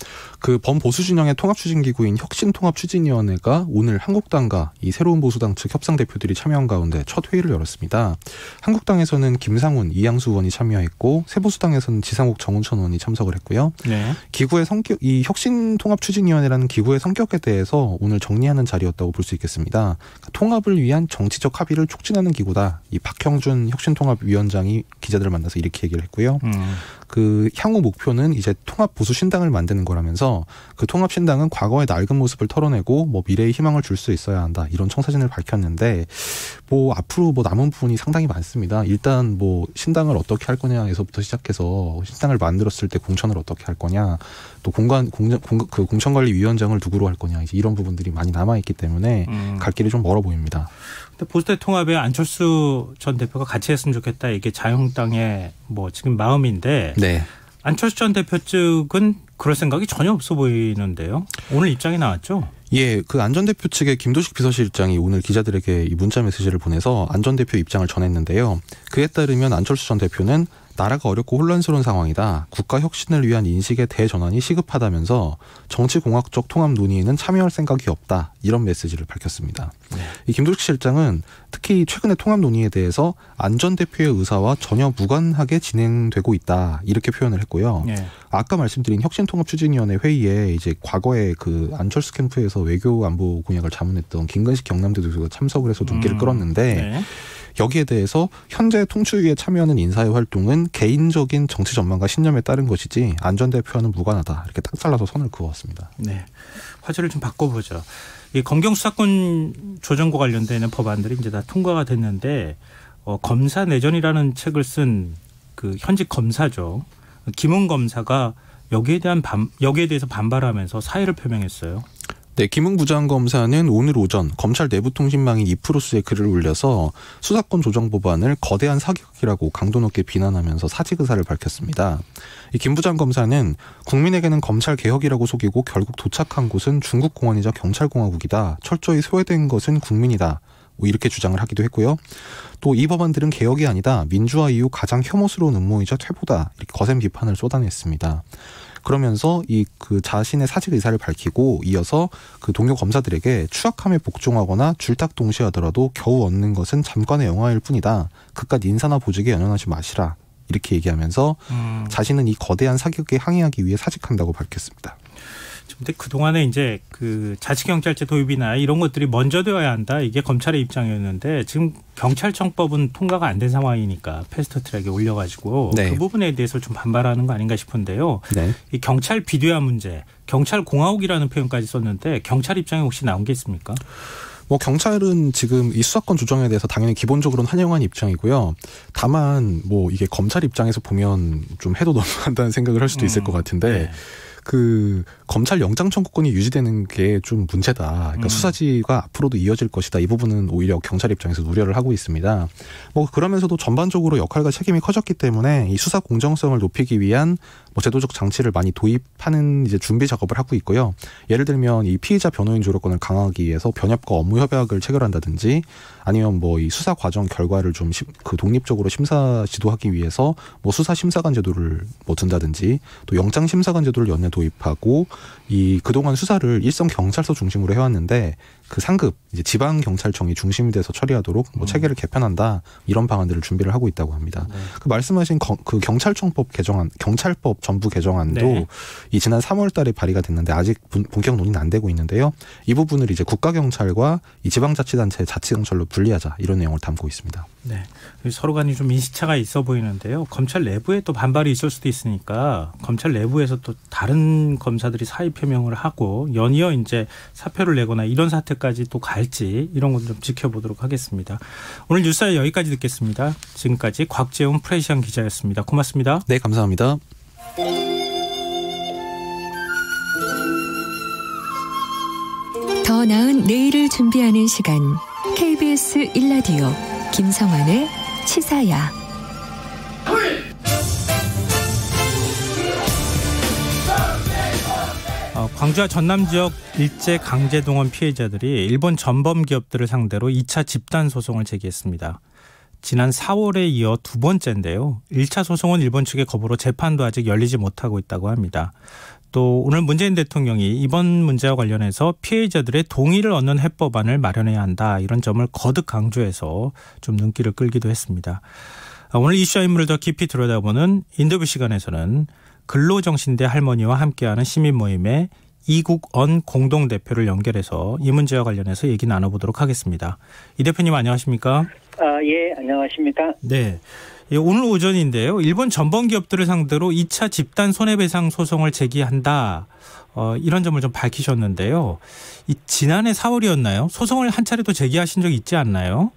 범보수 진영의 통합 추진 기구인 혁신통합추진위원회가 오늘 한국당과 이 새로운 보수당 측 협상 대표들이 참여한 가운데 첫 회의를 열었습니다. 한국당에서는 김상훈, 이양수 의원이 참여했고 새보수당에서는 지상욱, 정운천 의원이 참석을 했고요. 네. 기구의 이 혁신통합추진위원회라는 기구의 성격에 대해서 오늘 정리하는 자리였다고 볼 수 있겠습니다. 통합을 위한 정치적 합의를 촉진하는 기구다. 이 박형준 혁신통합위원장이 기자들을 만나서 이렇게 얘기를 했고요. 향후 목표는 이제 통합 보수 신당을 만드는 거라면서 통합 신당은 과거의 낡은 모습을 털어내고 미래의 희망을 줄 수 있어야 한다. 이런 청사진을 밝혔는데 앞으로 남은 부분이 상당히 많습니다. 일단 신당을 어떻게 할 거냐에서부터 시작해서 신당을 만들었을 때 공천을 어떻게 할 거냐, 또 공천관리위원장을 누구로 할 거냐, 이제 이런 부분들이 많이 남아 있기 때문에 갈 길이 좀 멀어 보입니다. 근데 보수대 통합에 안철수 전 대표가 같이 했으면 좋겠다. 이게 자유한국당의 지금 마음인데 네. 안철수 전 대표 측은 그럴 생각이 전혀 없어 보이는데요. 오늘 입장이 나왔죠? 예, 그 안 전 대표 측의 김도식 비서실장이 오늘 기자들에게 이 문자 메시지를 보내서 안 전 대표 입장을 전했는데요. 그에 따르면 안철수 전 대표는 나라가 어렵고 혼란스러운 상황이다. 국가 혁신을 위한 인식의 대전환이 시급하다면서 정치공학적 통합 논의에는 참여할 생각이 없다. 이런 메시지를 밝혔습니다. 네. 이 김도식 실장은 특히 최근의 통합 논의에 대해서 안 전 대표의 의사와 전혀 무관하게 진행되고 있다. 이렇게 표현을 했고요. 네. 아까 말씀드린 혁신통합추진위원회 회의에 이제 과거에 그 안철수 캠프에서 외교 안보 공약을 자문했던 김근식 경남대 교수가 참석을 해서 눈길을 끌었는데 네. 여기에 대해서 현재 통추위에 참여하는 인사의 활동은 개인적인 정치 전망과 신념에 따른 것이지 안 전 대표와는 무관하다. 이렇게 딱 잘라서 선을 그었습니다. 네, 화제를 좀 바꿔보죠. 이 검경 수사권 조정과 관련되는 법안들이 이제 다 통과가 됐는데 검사 내전이라는 책을 쓴 그 현직 검사죠. 김웅 검사가 여기에 대해서 반발하면서 사의를 표명했어요. 네, 김웅 부장검사는 오늘 오전 검찰 내부통신망인 이프로스에 글을 올려서 수사권 조정 법안을 거대한 사격이라고 강도 높게 비난하면서 사직 의사를 밝혔습니다. 이 김 부장검사는 국민에게는 검찰 개혁이라고 속이고 결국 도착한 곳은 중국 공안이자 경찰공화국이다. 철저히 소외된 것은 국민이다. 뭐 이렇게 주장을 하기도 했고요. 또 이 법안들은 개혁이 아니다. 민주화 이후 가장 혐오스러운 음모이자 퇴보다. 이렇게 거센 비판을 쏟아냈습니다. 그러면서 그 자신의 사직 의사를 밝히고 이어서 그 동료 검사들에게 추악함에 복종하거나 줄탁 동시하더라도 겨우 얻는 것은 잠깐의 영화일 뿐이다. 그깟 인사나 보직에 연연하지 마시라. 이렇게 얘기하면서 자신은 이 거대한 사격에 항의하기 위해 사직한다고 밝혔습니다. 근데 그동안에 이제 그 자치경찰제 도입이나 이런 것들이 먼저 되어야 한다. 이게 검찰의 입장이었는데 지금 경찰청법은 통과가 안 된 상황이니까 패스트트랙에 올려가지고 네. 그 부분에 대해서 좀 반발하는 거 아닌가 싶은데요. 네. 이 경찰 비대화 문제, 경찰공화국이라는 표현까지 썼는데 경찰 입장에 혹시 나온 게 있습니까? 경찰은 지금 이 수사권 조정에 대해서 당연히 기본적으로는 환영한 입장이고요. 다만 이게 검찰 입장에서 보면 좀 해도 너무한다는 생각을 할 수도 있을 것 같은데 네. 그 검찰 영장 청구권이 유지되는 게 좀 문제다. 그러니까 수사지가 앞으로도 이어질 것이다. 이 부분은 오히려 경찰 입장에서 우려를 하고 있습니다. 그러면서도 전반적으로 역할과 책임이 커졌기 때문에 이 수사 공정성을 높이기 위한 제도적 장치를 많이 도입하는 이제 준비 작업을 하고 있고요. 예를 들면 이 피의자 변호인 조력권을 강화하기 위해서 변협과 업무 협약을 체결한다든지 아니면 이 수사 과정 결과를 좀 그 독립적으로 심사 지도하기 위해서 수사 심사관 제도를 둔다든지 또 영장 심사관 제도를 연내 도입하고 이 그동안 수사를 일선 경찰서 중심으로 해왔는데 그 상급 이제 지방 경찰청이 중심이 돼서 처리하도록 체계를 개편한다 이런 방안들을 준비를 하고 있다고 합니다. 네. 그 말씀하신 그 경찰청법 개정안, 경찰법 전부 개정안도 네. 이 지난 3월달에 발의가 됐는데 아직 본격 논의는 안 되고 있는데요. 이 부분을 이제 국가경찰과 이 지방자치단체 자치경찰로 분리하자 이런 내용을 담고 있습니다. 네, 서로 간에 좀 인식차가 있어 보이는데요. 검찰 내부에 또 반발이 있을 수도 있으니까 검찰 내부에서 또 다른 검사들이 사의 표명을 하고 연이어 이제 사표를 내거나 이런 사태까지 또 갈지 이런 건 좀 지켜보도록 하겠습니다. 오늘 뉴스에 여기까지 듣겠습니다. 지금까지 곽재훈 프레시안 기자였습니다. 고맙습니다. 네, 감사합니다. 더 나은 내일을 준비하는 시간 KBS 1라디오 김성환의 시사야. 광주와 전남 지역 일제 강제동원 피해자들이 일본 전범 기업들을 상대로 2차 집단 소송을 제기했습니다. 지난 4월에 이어 두 번째인데요. 1차 소송은 일본 측의 거부로 재판도 아직 열리지 못하고 있다고 합니다. 또 오늘 문재인 대통령이 이번 문제와 관련해서 피해자들의 동의를 얻는 해법안을 마련해야 한다. 이런 점을 거듭 강조해서 좀 눈길을 끌기도 했습니다. 오늘 이슈와 인물을 더 깊이 들여다보는 인터뷰 시간에서는 근로정신대 할머니와 함께하는 시민모임의 이국언 공동대표를 연결해서 이 문제와 관련해서 얘기 나눠보도록 하겠습니다. 이 대표님 안녕하십니까? 예, 안녕하십니까? 네. 오늘 오전인데요. 일본 전범 기업들을 상대로 2차 집단 손해배상 소송을 제기한다. 이런 점을 좀 밝히셨는데요. 지난해 4월이었나요? 소송을 한 차례 또 제기하신 적이 있지 않나요?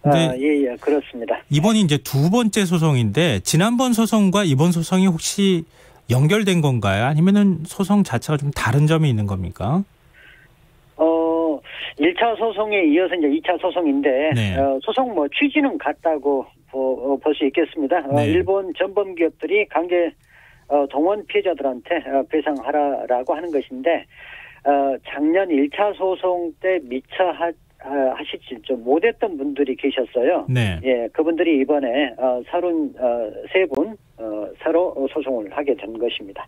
예, 그렇습니다. 이번이 이제 두 번째 소송인데 지난번 소송과 이번 소송이 혹시 연결된 건가요? 아니면은 소송 자체가 좀 다른 점이 있는 겁니까? 1차 소송에 이어서 이제 2차 소송인데, 네. 소송 취지는 같다고 볼 수 있겠습니다. 네. 일본 전범 기업들이 강제 동원 피해자들한테 배상하라라고 하는 것인데, 작년 1차 소송 때 미처 하시지 좀 못했던 분들이 계셨어요. 네. 예, 그분들이 이번에 33분 서로 소송을 하게 된 것입니다.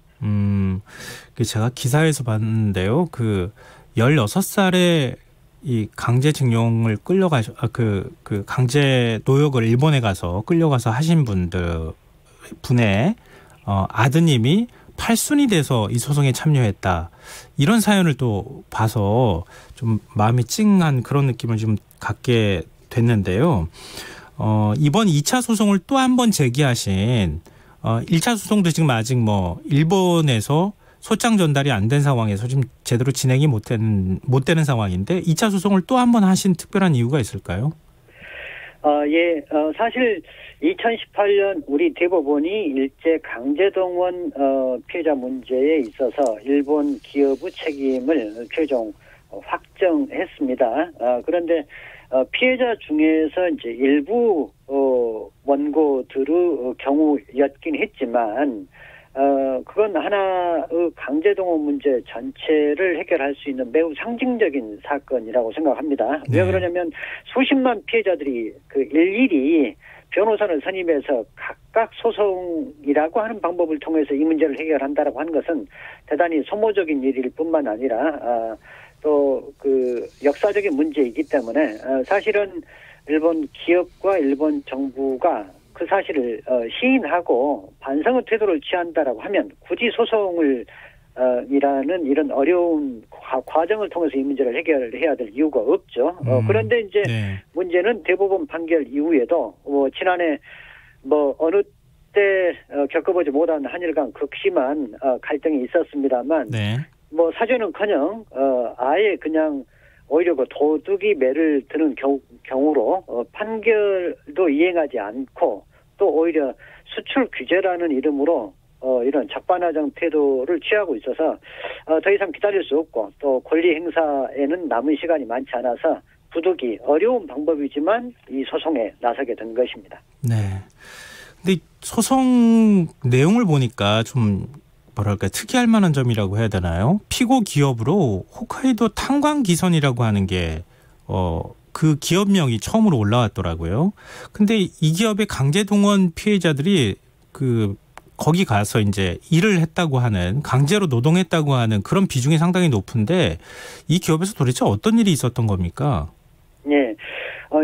제가 기사에서 봤는데요. 그 16살에 이 강제징용을 그 강제 노역을 일본에 가서 끌려가서 하신 분의 아드님이 팔순이 돼서 이 소송에 참여했다. 이런 사연을 또 봐서 좀 마음이 찡한 그런 느낌을 좀 갖게 됐는데요. 이번 2차 소송을 또 한 번 제기하신 1차 소송도 지금 아직 일본에서 소장 전달이 안 된 상황에서 지금 제대로 진행이 못 되는 상황인데 2차 소송을 또 한 번 하신 특별한 이유가 있을까요? 예, 사실 2018년 우리 대법원이 일제 강제동원 피해자 문제에 있어서 일본 기업의 책임을 최종 확정했습니다. 그런데 피해자 중에서 이제 일부 원고들의 경우였긴 했지만 그건 하나의 강제동원 문제 전체를 해결할 수 있는 매우 상징적인 사건이라고 생각합니다. 왜 그러냐면 수십만 피해자들이 일일이 변호사를 선임해서 각각 소송이라고 하는 방법을 통해서 이 문제를 해결한다라고 하는 것은 대단히 소모적인 일일 뿐만 아니라 또 그 역사적인 문제이기 때문에 사실은 일본 기업과 일본 정부가 그 사실을 시인하고 반성의 태도를 취한다라고 하면 굳이 소송을 이라는 이런 어려운 과정을 통해서 이 문제를 해결해야 될 이유가 없죠. 그런데 이제 문제는 대법원 판결 이후에도 지난해 어느 때 겪어보지 못한 한일 간 극심한 갈등이 있었습니다만 사죄는커녕 아예 그냥 오히려 그 도둑이 매를 드는 경우로 판결도 이행하지 않고 또 오히려 수출 규제라는 이름으로 이런 적반하장 태도를 취하고 있어서 더 이상 기다릴 수 없고 또 권리 행사에는 남은 시간이 많지 않아서 부득이 어려운 방법이지만 이 소송에 나서게 된 것입니다. 네. 근데 소송 내용을 보니까 좀 특이할 만한 점이라고 해야 되나요? 피고 기업으로 홋카이도 탄광기선이라고 하는 게 그 기업명이 처음으로 올라왔더라고요. 근데 이 기업의 강제동원 피해자들이 거기 가서 이제 일을 했다고 하는, 강제로 노동했다고 하는 그런 비중이 상당히 높은데 이 기업에서 도대체 어떤 일이 있었던 겁니까? 네.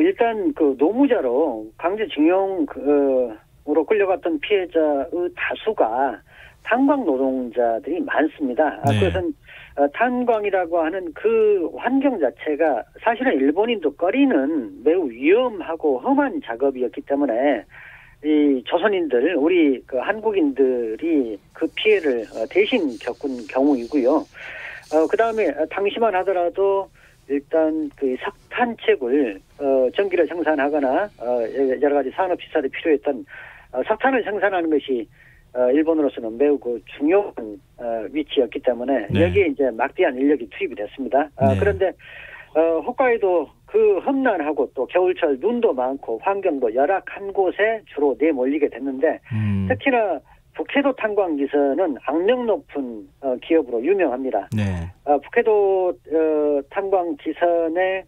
일단 노무자로 강제징용으로 끌려갔던 피해자의 다수가 탄광 노동자들이 많습니다. 그것은 탄광이라고 하는 그 환경 자체가 사실은 일본인도 꺼리는 매우 위험하고 험한 작업이었기 때문에 이 조선인들, 우리 한국인들이 그 피해를 대신 겪은 경우이고요. 그 다음에 당시만 하더라도 일단 석탄책을 전기를 생산하거나 여러 가지 산업 시설에 필요했던 석탄을 생산하는 것이 일본으로서는 매우 중요한 위치였기 때문에 여기에 이제 막대한 인력이 투입이 됐습니다. 그런데 홋카이도 그 험난하고 또 겨울철 눈도 많고 환경도 열악한 곳에 주로 내몰리게 됐는데 특히나 북해도 탄광기선은 악명 높은 기업으로 유명합니다. 북해도 탄광기선에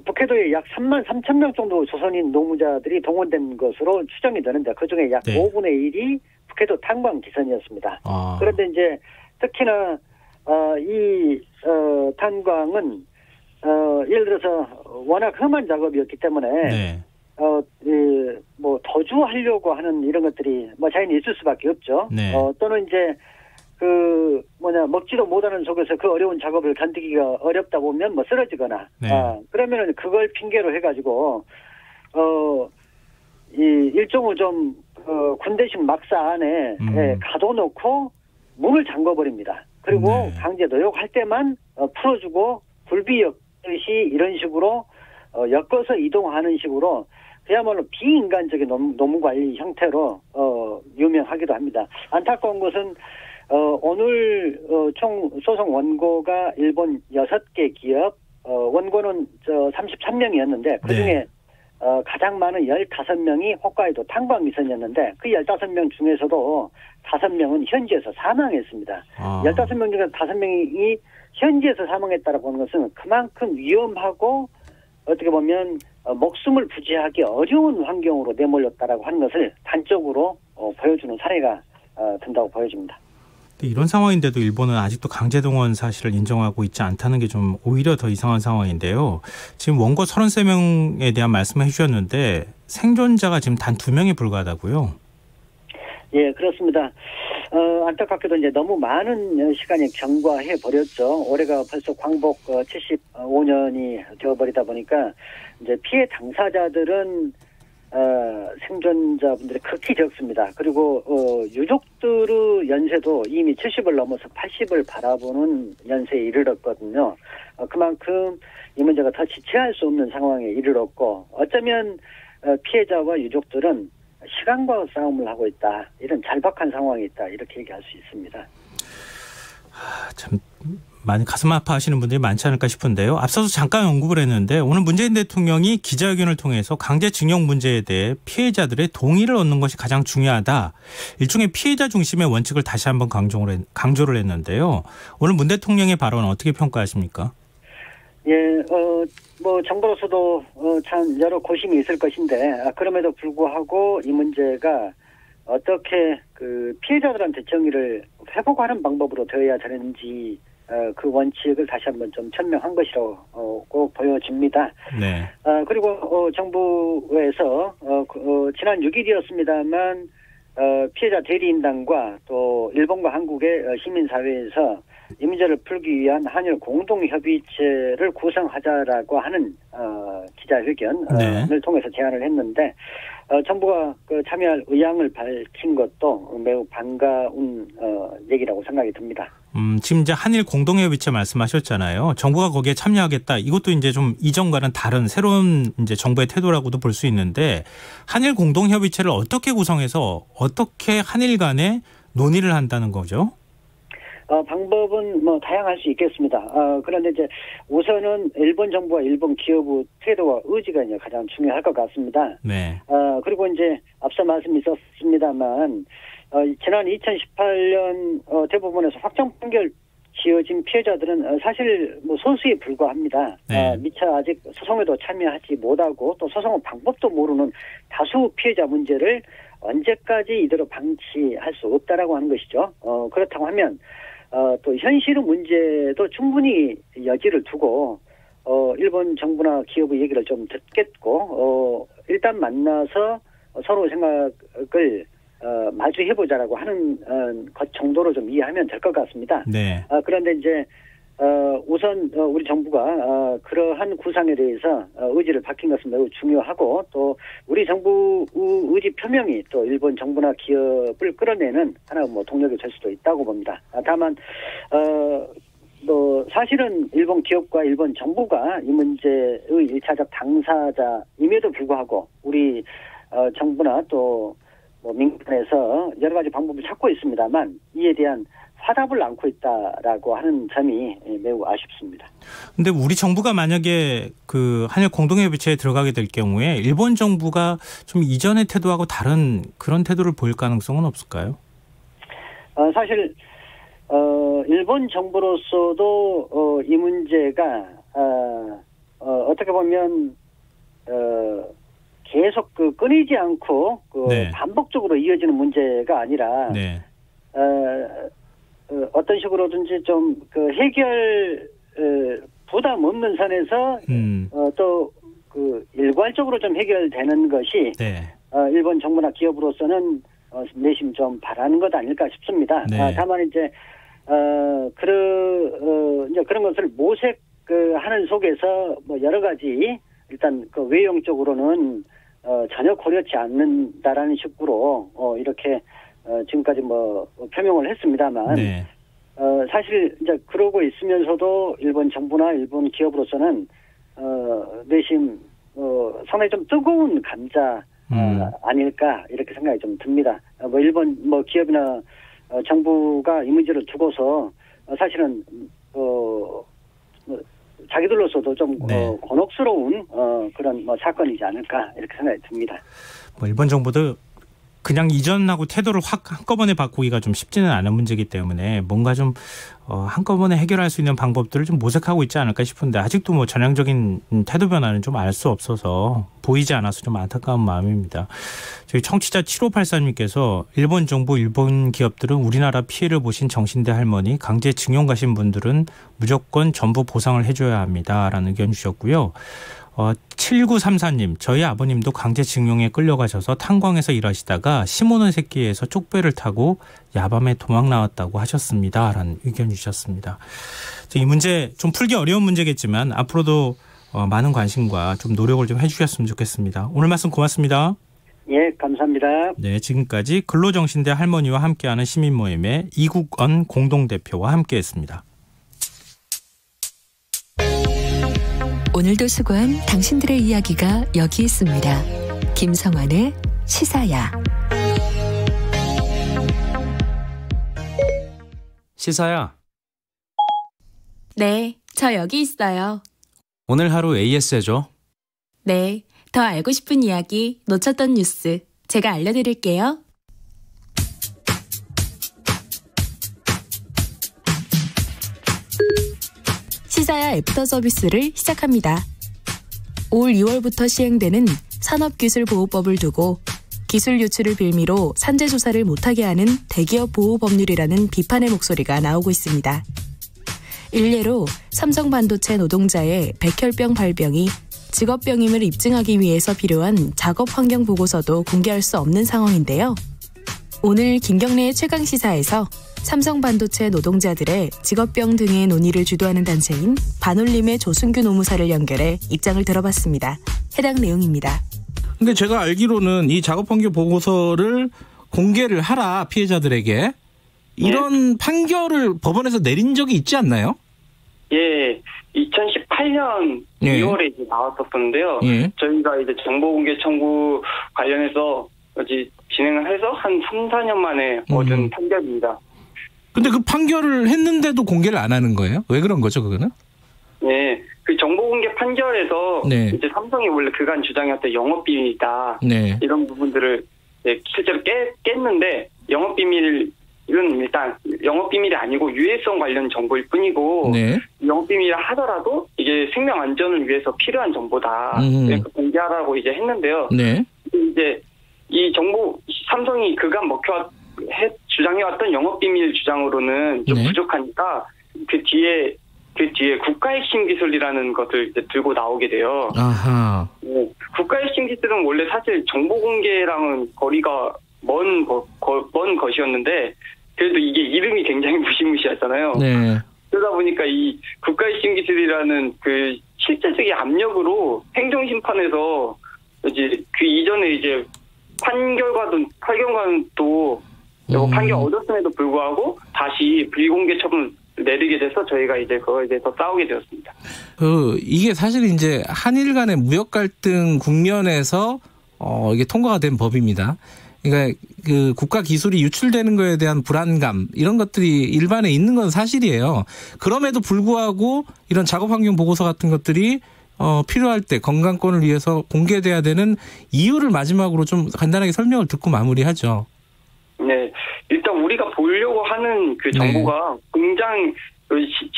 북해도에 약 3만 3천 명 정도 조선인 노무자들이 동원된 것으로 추정이 되는데 그중에 약 5분의 1이 북해도 탄광기선이었습니다. 그런데 이제 특히나 이 탄광은 예를 들어서 워낙 험한 작업이었기 때문에 도주하려고 하는 이런 것들이 자연히 있을 수밖에 없죠. 또는 이제 먹지도 못하는 속에서 그 어려운 작업을 견디기가 어렵다 보면 쓰러지거나 그러면은 그걸 핑계로 해가지고 이 일종의 좀 군대식 막사 안에 가둬놓고 문을 잠궈버립니다. 그리고 강제 노역할 때만 풀어주고 굴비역듯이 이런 식으로 엮어서 이동하는 식으로 그야말로 비인간적인 노무관리 형태로 유명하기도 합니다. 안타까운 것은 오늘 총 소송 원고가 일본 6개 기업 원고는 33명이었는데 그중에 가장 많은 15명이 홋카이도 탄광 위선이었는데 그 15명 중에서도 5명은 현지에서 사망했습니다. 15명 중에 5명이 현지에서 사망했다라고 보는 것은 그만큼 위험하고 어떻게 보면 목숨을 부지하기 어려운 환경으로 내몰렸다라고 하는 것을 단적으로 보여주는 사례가 된다고 보여집니다. 이런 상황인데도 일본은 아직도 강제동원 사실을 인정하고 있지 않다는 게 좀 오히려 더 이상한 상황인데요. 지금 원고 33명에 대한 말씀을 해주셨는데 생존자가 지금 단 2명에 불과하다고요? 예, 그렇습니다. 안타깝게도 이제 너무 많은 시간이 경과해 버렸죠. 올해가 벌써 광복 75년이 되어버리다 보니까 이제 피해 당사자들은 생존자분들이 극히 적습니다. 그리고 유족들의 연세도 이미 70을 넘어서 80을 바라보는 연세에 이르렀거든요. 그만큼 이 문제가 더 지체할 수 없는 상황에 이르렀고 어쩌면 피해자와 유족들은 시간과 싸움을 하고 있다. 이런 절박한 상황이 있다. 이렇게 얘기할 수 있습니다. 참 많이 가슴 아파하시는 분들이 많지 않을까 싶은데요. 앞서서 잠깐 언급을 했는데 오늘 문재인 대통령이 기자회견을 통해서 강제징용 문제에 대해 피해자들의 동의를 얻는 것이 가장 중요하다. 일종의 피해자 중심의 원칙을 다시 한번 강조를 했는데요. 오늘 문 대통령의 발언 어떻게 평가하십니까? 예, 정부로서도 참 여러 고심이 있을 것인데 그럼에도 불구하고 이 문제가 어떻게 그 피해자들한테 정의를 회복하는 방법으로 되어야 되는지 그 원칙을 다시 한번 좀 천명한 것이라고 보여집니다. 네. 그리고 정부에서 지난 6일이었습니다만 피해자 대리인단과 또 일본과 한국의 시민사회에서 이 문제를 풀기 위한 한일 공동협의체를 구성하자라고 하는 기자회견을 통해서 제안을 했는데 정부가 참여할 의향을 밝힌 것도 매우 반가운 얘기라고 생각이 듭니다. 지금 이제 한일 공동협의체 말씀하셨잖아요. 정부가 거기에 참여하겠다. 이것도 이제 좀 이전과는 다른 새로운 이제 정부의 태도라고도 볼 수 있는데 한일 공동협의체를 어떻게 구성해서 어떻게 한일 간에 논의를 한다는 거죠? 방법은 다양할 수 있겠습니다. 그런데 이제 우선은 일본 정부와 일본 기업의 태도와 의지가 이제 가장 중요할 것 같습니다. 네. 그리고 이제 앞서 말씀이 있었습니다만, 지난 2018년 대법원에서 확정 판결 지어진 피해자들은 사실 소수에 불과합니다. 네. 미처 아직 소송에도 참여하지 못하고 또 소송의 방법도 모르는 다수 피해자 문제를 언제까지 이대로 방치할 수 없다라고 하는 것이죠. 그렇다고 하면 또 현실의 문제도 충분히 여지를 두고 일본 정부나 기업의 얘기를 좀 듣겠고 일단 만나서 서로 생각을 마주해보자라고 하는 것 정도로 좀 이해하면 될 것 같습니다. 네. 그런데 이제 우선 우리 정부가 그러한 구상에 대해서 의지를 밝힌 것은 매우 중요하고 또 우리 정부의 의지 표명이 또 일본 정부나 기업을 끌어내는 하나 동력이 될 수도 있다고 봅니다. 다만 사실은 일본 기업과 일본 정부가 이 문제의 1차적 당사자임에도 불구하고 우리 정부나 또 민간에서 여러 가지 방법을 찾고 있습니다만 이에 대한 화답을 않고 있다라고 하는 점이 매우 아쉽습니다. 그런데 우리 정부가 만약에 그 한일 공동협의체에 들어가게 될 경우에 일본 정부가 좀 이전의 태도하고 다른 그런 태도를 보일 가능성은 없을까요? 사실 일본 정부로서도 이 문제가 어떻게 보면 계속 끊이지 않고 네. 반복적으로 이어지는 문제가 아니라 네. 어떤 식으로든지 좀 해결 부담 없는 선에서 또 일괄적으로 좀 해결되는 것이 네. 일본 정부나 기업으로서는 내심 좀 바라는 것 아닐까 싶습니다. 네. 다만 이제 그런 것을 모색하는 속에서 여러 가지 일단 외형적으로는 전혀 고려치 않는다라는 식으로 이렇게 지금까지 표명을 했습니다만 네. 사실 이제 그러고 있으면서도 일본 정부나 일본 기업으로서는 내심 상당히 좀 뜨거운 감자 아닐까 이렇게 생각이 좀 듭니다. 일본 기업이나 정부가 이 문제를 두고서 사실은 자기들로서도 좀 네. 곤혹스러운 그런 사건이지 않을까 이렇게 생각이 듭니다. 일본 정부도 그냥 이전하고 태도를 확 한꺼번에 바꾸기가 좀 쉽지는 않은 문제이기 때문에 뭔가 좀 한꺼번에 해결할 수 있는 방법들을 좀 모색하고 있지 않을까 싶은데 아직도 전향적인 태도 변화는 좀 알 수 없어서 보이지 않아서 좀 안타까운 마음입니다. 저희 청취자 7584님께서 일본 정부, 일본 기업들은 우리나라 피해를 보신 정신대 할머니, 강제징용 가신 분들은 무조건 전부 보상을 해줘야 합니다라는 의견 주셨고요. 7934님, 저희 아버님도 강제징용에 끌려가셔서 탄광에서 일하시다가 시모노 새끼에서 쪽배를 타고 야밤에 도망 나왔다고 하셨습니다. 라는 의견 주셨습니다. 이 문제 좀 풀기 어려운 문제겠지만 앞으로도 많은 관심과 좀 노력을 좀 해주셨으면 좋겠습니다. 오늘 말씀 고맙습니다. 예, 감사합니다. 네, 지금까지 근로정신대 할머니와 함께하는 시민모임의 이국언 공동대표와 함께했습니다. 오늘도 수고한 당신들의 이야기가 여기 있습니다. 김성환의 시사야. 시사야. 네, 저 여기 있어요. 오늘 하루 AS 해줘. 네, 더 알고 싶은 이야기, 놓쳤던 뉴스 제가 알려드릴게요. 시사야 애프터 서비스를 시작합니다. 올 2월부터 시행되는 산업기술보호법을 두고 기술 유출을 빌미로 산재조사를 못하게 하는 대기업 보호법률이라는 비판의 목소리가 나오고 있습니다. 일례로 삼성반도체 노동자의 백혈병 발병이 직업병임을 입증하기 위해서 필요한 작업환경보고서도 공개할 수 없는 상황인데요. 오늘 김경래의 최강시사에서 삼성반도체 노동자들의 직업병 등의 논의를 주도하는 단체인 반올림의 조순규 노무사를 연결해 입장을 들어봤습니다. 해당 내용입니다. 근데 제가 알기로는 이 작업환경 보고서를 공개를 하라 피해자들에게 이런 판결을 법원에서 내린 적이 있지 않나요? 예, 2018년 2월에 이제 나왔었는데요. 저희가 이제 정보공개 청구 관련해서 이제 진행을 해서 한 3, 4년 만에 얻은 판결입니다. 근데 그 판결을 했는데도 공개를 안 하는 거예요? 왜 그런 거죠, 그거는? 네, 그 정보공개 판결에서 이제 삼성이 원래 그간 주장이었던 영업비밀이다. 이런 부분들을 실제로 깼는데 영업비밀은 일단 영업비밀이 아니고 유해성 관련 정보일 뿐이고 영업비밀이라 하더라도 이게 생명 안전을 위해서 필요한 정보다. 그래서 공개하라고 이제 했는데요. 이제 이 정보 삼성이 그간 주장해왔던 영업비밀 주장으로는 좀 부족하니까 그 뒤에 국가핵심 기술이라는 것을 이제 들고 나오게 돼요. 아하. 국가핵심 기술은 원래 사실 정보 공개랑은 거리가 먼 것이었는데 그래도 이게 이름이 굉장히 무시무시하잖아요. 그러다 보니까 이 국가핵심 기술이라는 그 실제적인 압력으로 행정심판에서 이제 그 이전에 이제 판결과는 또 판결 얻었음에도 불구하고 다시 불공개 처분을 내리게 돼서 저희가 이제 그거에 대해서 싸우게 되었습니다. 이게 사실 이제 한일 간의 무역 갈등 국면에서 이게 통과가 된 법입니다. 그러니까 그 국가 기술이 유출되는 거에 대한 불안감 이런 것들이 일반에 있는 건 사실이에요. 그럼에도 불구하고 이런 작업환경 보고서 같은 것들이 필요할 때 건강권을 위해서 공개돼야 되는 이유를 마지막으로 좀 간단하게 설명을 듣고 마무리하죠. 네, 일단 우리가 보려고 하는 그 정보가 공장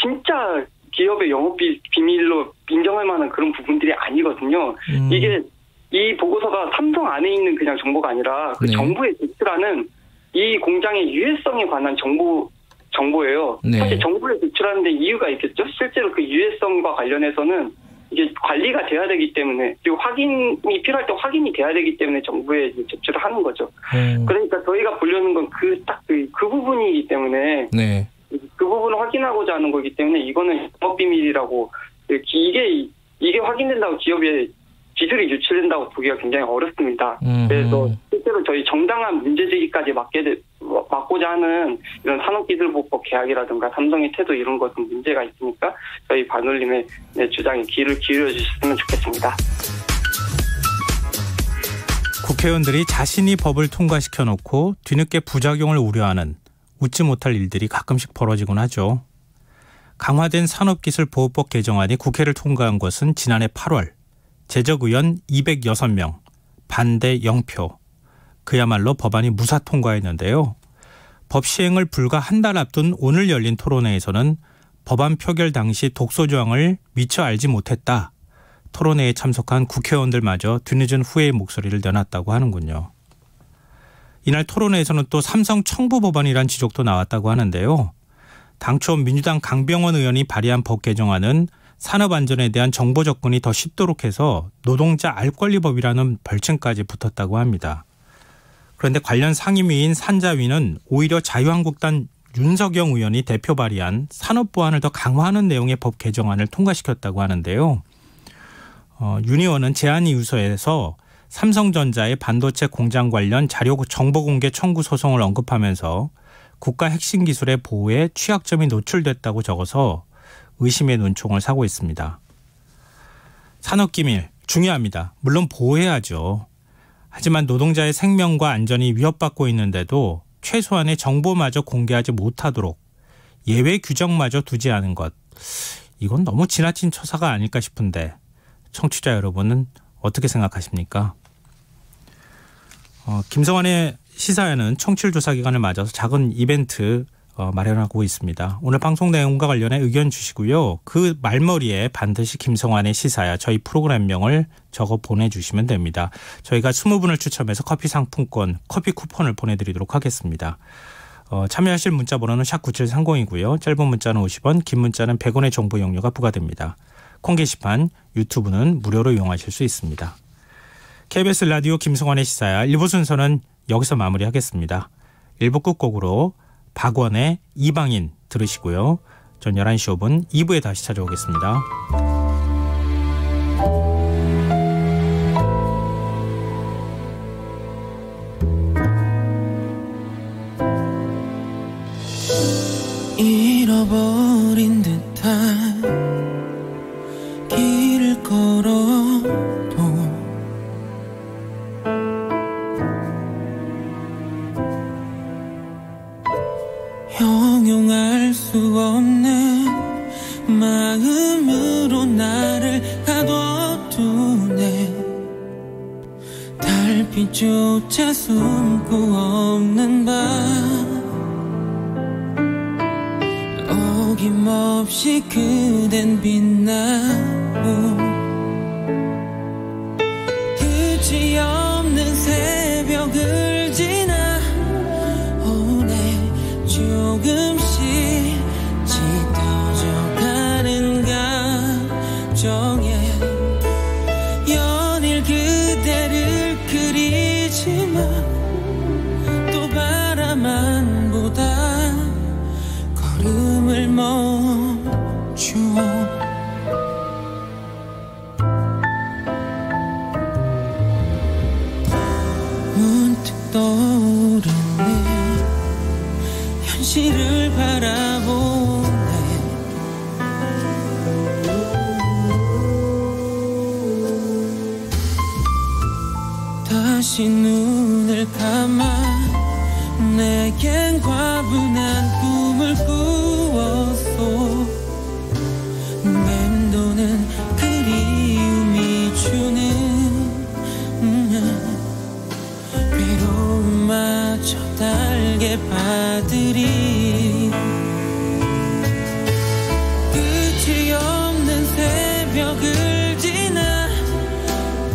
진짜 기업의 영업 비밀로 인정할 만한 그런 부분들이 아니거든요. 이게 이 보고서가 삼성 안에 있는 그냥 정보가 아니라 그 정부에 제출하는 이 공장의 유해성에 관한 정보예요. 사실 정부에 제출하는 데 이유가 있겠죠. 실제로 그 유해성과 관련해서는 이게 관리가 돼야 되기 때문에 그리고 확인이 필요할 때 확인이 돼야 되기 때문에 정부에 제출을 하는 거죠. 그러니까 저희가 보려는 건 그 부분이기 때문에 그 부분을 확인하고자 하는 거기 때문에 이거는 영업비밀이라고 이게 확인된다고 기업에 기술이 유출된다고 보기가 굉장히 어렵습니다. 그래서 실제로 저희 정당한 문제제기까지 막고자 하는 이런 산업기술보호법 개혁이라든가 삼성의 태도 이런 것은 문제가 있으니까 저희 반올림의 주장에 귀를 기울여 주셨으면 좋겠습니다. 국회의원들이 자신이 법을 통과시켜놓고 뒤늦게 부작용을 우려하는 웃지 못할 일들이 가끔씩 벌어지곤 하죠. 강화된 산업기술보호법 개정안이 국회를 통과한 것은 지난해 8월 제적의원 206명, 반대 0표. 그야말로 법안이 무사 통과했는데요. 법 시행을 불과 한 달 앞둔 오늘 열린 토론회에서는 법안 표결 당시 독소조항을 미처 알지 못했다. 토론회에 참석한 국회의원들마저 뒤늦은 후회의 목소리를 내놨다고 하는군요. 이날 토론회에서는 또 삼성 청부 법안이란 지적도 나왔다고 하는데요. 당초 민주당 강병원 의원이 발의한 법 개정안은 산업안전에 대한 정보 접근이 더 쉽도록 해서 노동자 알권리법이라는 별칭까지 붙었다고 합니다. 그런데 관련 상임위인 산자위는 오히려 자유한국당 윤석영 의원이 대표 발의한 산업 보안을 더 강화하는 내용의 법 개정안을 통과시켰다고 하는데요. 윤 의원은 제안이유서에서 삼성전자의 반도체 공장 관련 자료 정보 공개 청구 소송을 언급하면서 국가 핵심 기술의 보호에 취약점이 노출됐다고 적어서 의심의 눈총을 사고 있습니다. 산업기밀 중요합니다. 물론 보호해야죠. 하지만 노동자의 생명과 안전이 위협받고 있는데도 최소한의 정보마저 공개하지 못하도록 예외 규정마저 두지 않은 것. 이건 너무 지나친 처사가 아닐까 싶은데 청취자 여러분은 어떻게 생각하십니까? 김성환의 시사회는 청취율 조사 기간을 맞아서 작은 이벤트 마련하고 있습니다. 오늘 방송 내용과 관련해 의견 주시고요. 그 말머리에 반드시 김성환의 시사야 저희 프로그램명을 적어 보내주시면 됩니다. 저희가 20분을 추첨해서 커피 상품권, 커피 쿠폰을 보내드리도록 하겠습니다. 참여하실 문자 번호는 샵 9730이고요. 짧은 문자는 50원, 긴 문자는 100원의 정보 이용료가 부과됩니다. 콩 게시판, 유튜브는 무료로 이용하실 수 있습니다. KBS 라디오 김성환의 시사야 1부 순서는 여기서 마무리하겠습니다. 1부 끝곡으로 박원의 이방인 들으시고요. 전 11시 5분 2부에 다시 찾아오겠습니다. 잃어버린 듯한 길을 걸어도 형용할 수 없는 마음으로 나를 가둬두네. 달빛조차 숨고 없는 밤 어김없이 그댄 빛나고 끝이 없는 새벽을 지나 오네. 조금씩 짙어져 가는 감정에 연일 그대를 그리지만 또 바라만 보다 걸음을 멈추어 문득 떠오르네. 현실을 바라보네. 다시 눈을 감아 내겐 과분한 꿈을 꾸었소. 맴도는 그리움이 주는 괴로움마저 달게 받으리. 끝이 없는 새벽을 지나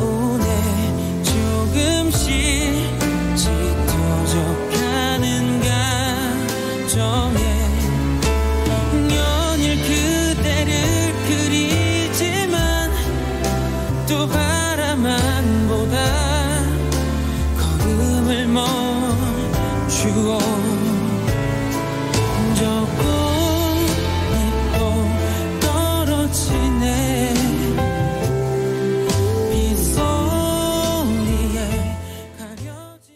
오네. 조금씩 짙어져 가는 감정에 연일 그대를 그리지만 또 바라만 보다 걸음을 멈추어 조금 또 떨어지네. 빗소리에 가려진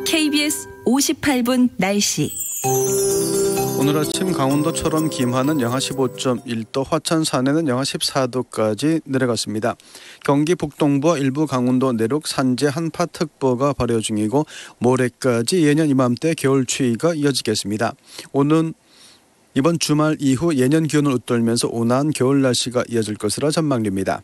KBS 58분 날씨. 오늘 아침 강원도 철원 김하는 영하 15.1도, 화천 산에는 영하 14도까지 내려갔습니다. 경기 북동부와 일부 강원도 내륙 산재 한파특보가 발효 중이고 모레까지 예년 이맘때 겨울 추위가 이어지겠습니다. 오는 이번 주말 이후 예년 기온을 웃돌면서 온화한 겨울 날씨가 이어질 것으로 전망됩니다.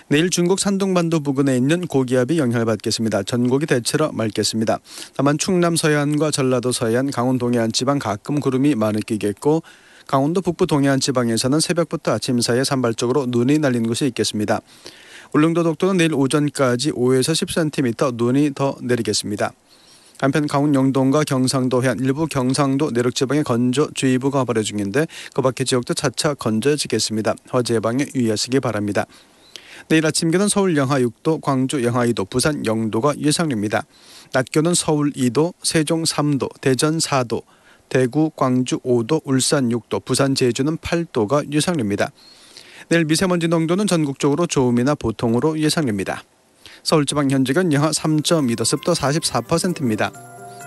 내일 중국 산둥반도 부근에 있는 고기압이 영향을 받겠습니다. 전국이 대체로 맑겠습니다. 다만 충남 서해안과 전라도 서해안, 강원 동해안 지방 가끔 구름이 많이 끼겠고 강원도 북부 동해안 지방에서는 새벽부터 아침 사이에 산발적으로 눈이 날리는 곳이 있겠습니다. 울릉도 독도는 내일 오전까지 5에서 10cm 눈이 더 내리겠습니다. 한편 강원 영동과 경상도 해안, 일부 경상도 내륙 지방에 건조주의보가 발효 중인데 그 밖의 지역도 차차 건조해지겠습니다. 화재 예방에 유의하시기 바랍니다. 내일 아침 기온은 서울 영하 6도, 광주 영하 2도, 부산 0도가 예상됩니다. 낮 기온은 서울 2도, 세종 3도, 대전 4도, 대구, 광주 5도, 울산 6도, 부산, 제주는 8도가 예상됩니다. 내일 미세먼지 농도는 전국적으로 좋음이나 보통으로 예상됩니다. 서울지방 현재는 영하 3.2도, 습도 44%입니다.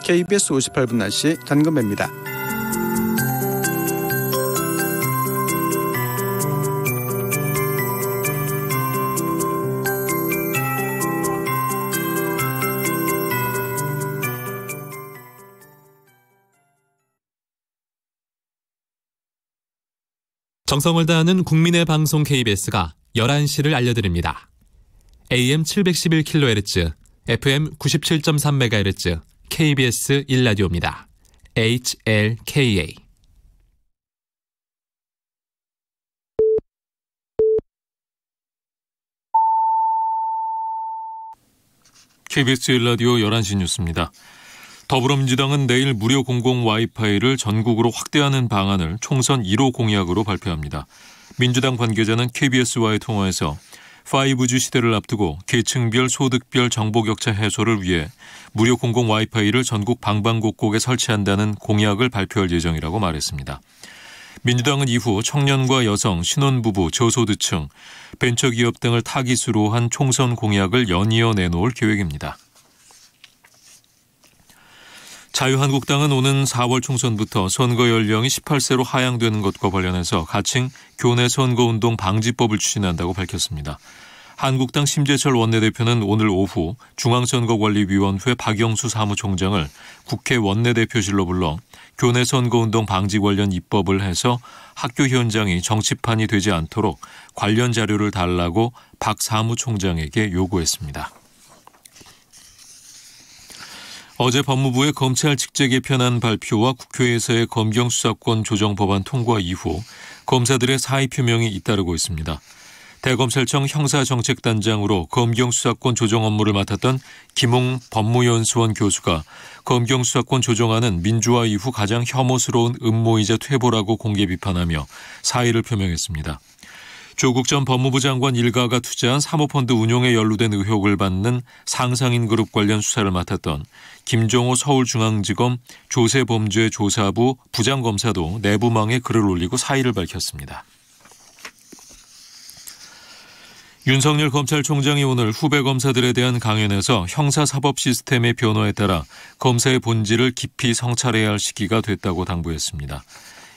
KBS 58분 날씨 전금배입니다. 정성을 다하는 국민의 방송 KBS가 11시를 알려드립니다. AM 711kHz, FM 97.3MHz, KBS 1라디오입니다. HLKA. KBS 1라디오 11시 뉴스입니다. 더불어민주당은 내일 무료 공공 와이파이를 전국으로 확대하는 방안을 총선 1호 공약으로 발표합니다. 민주당 관계자는 KBS와의 통화에서 5G 시대를 앞두고 계층별, 소득별 정보격차 해소를 위해 무료 공공 와이파이를 전국 방방곡곡에 설치한다는 공약을 발표할 예정이라고 말했습니다. 민주당은 이후 청년과 여성, 신혼부부, 저소득층, 벤처기업 등을 타깃으로 한 총선 공약을 연이어 내놓을 계획입니다. 자유한국당은 오는 4월 총선부터 선거 연령이 18세로 하향되는 것과 관련해서 가칭 교내 선거운동 방지법을 추진한다고 밝혔습니다. 한국당 심재철 원내대표는 오늘 오후 중앙선거관리위원회 박영수 사무총장을 국회 원내대표실로 불러 교내 선거운동 방지 관련 입법을 해서 학교 현장이 정치판이 되지 않도록 관련 자료를 달라고 박 사무총장에게 요구했습니다. 어제 법무부의 검찰 직제 개편안 발표와 국회에서의 검경수사권 조정 법안 통과 이후 검사들의 사의 표명이 잇따르고 있습니다. 대검찰청 형사정책단장으로 검경수사권 조정 업무를 맡았던 김웅 법무연수원 교수가 검경수사권 조정안은 민주화 이후 가장 혐오스러운 음모이자 퇴보라고 공개 비판하며 사의를 표명했습니다. 조국 전 법무부 장관 일가가 투자한 사모펀드 운용에 연루된 의혹을 받는 상상인 그룹 관련 수사를 맡았던 김종호 서울중앙지검 조세범죄조사부 부장검사도 내부망에 글을 올리고 사의를 밝혔습니다. 윤석열 검찰총장이 오늘 후배 검사들에 대한 강연에서 형사사법 시스템의 변화에 따라 검사의 본질을 깊이 성찰해야 할 시기가 됐다고 당부했습니다.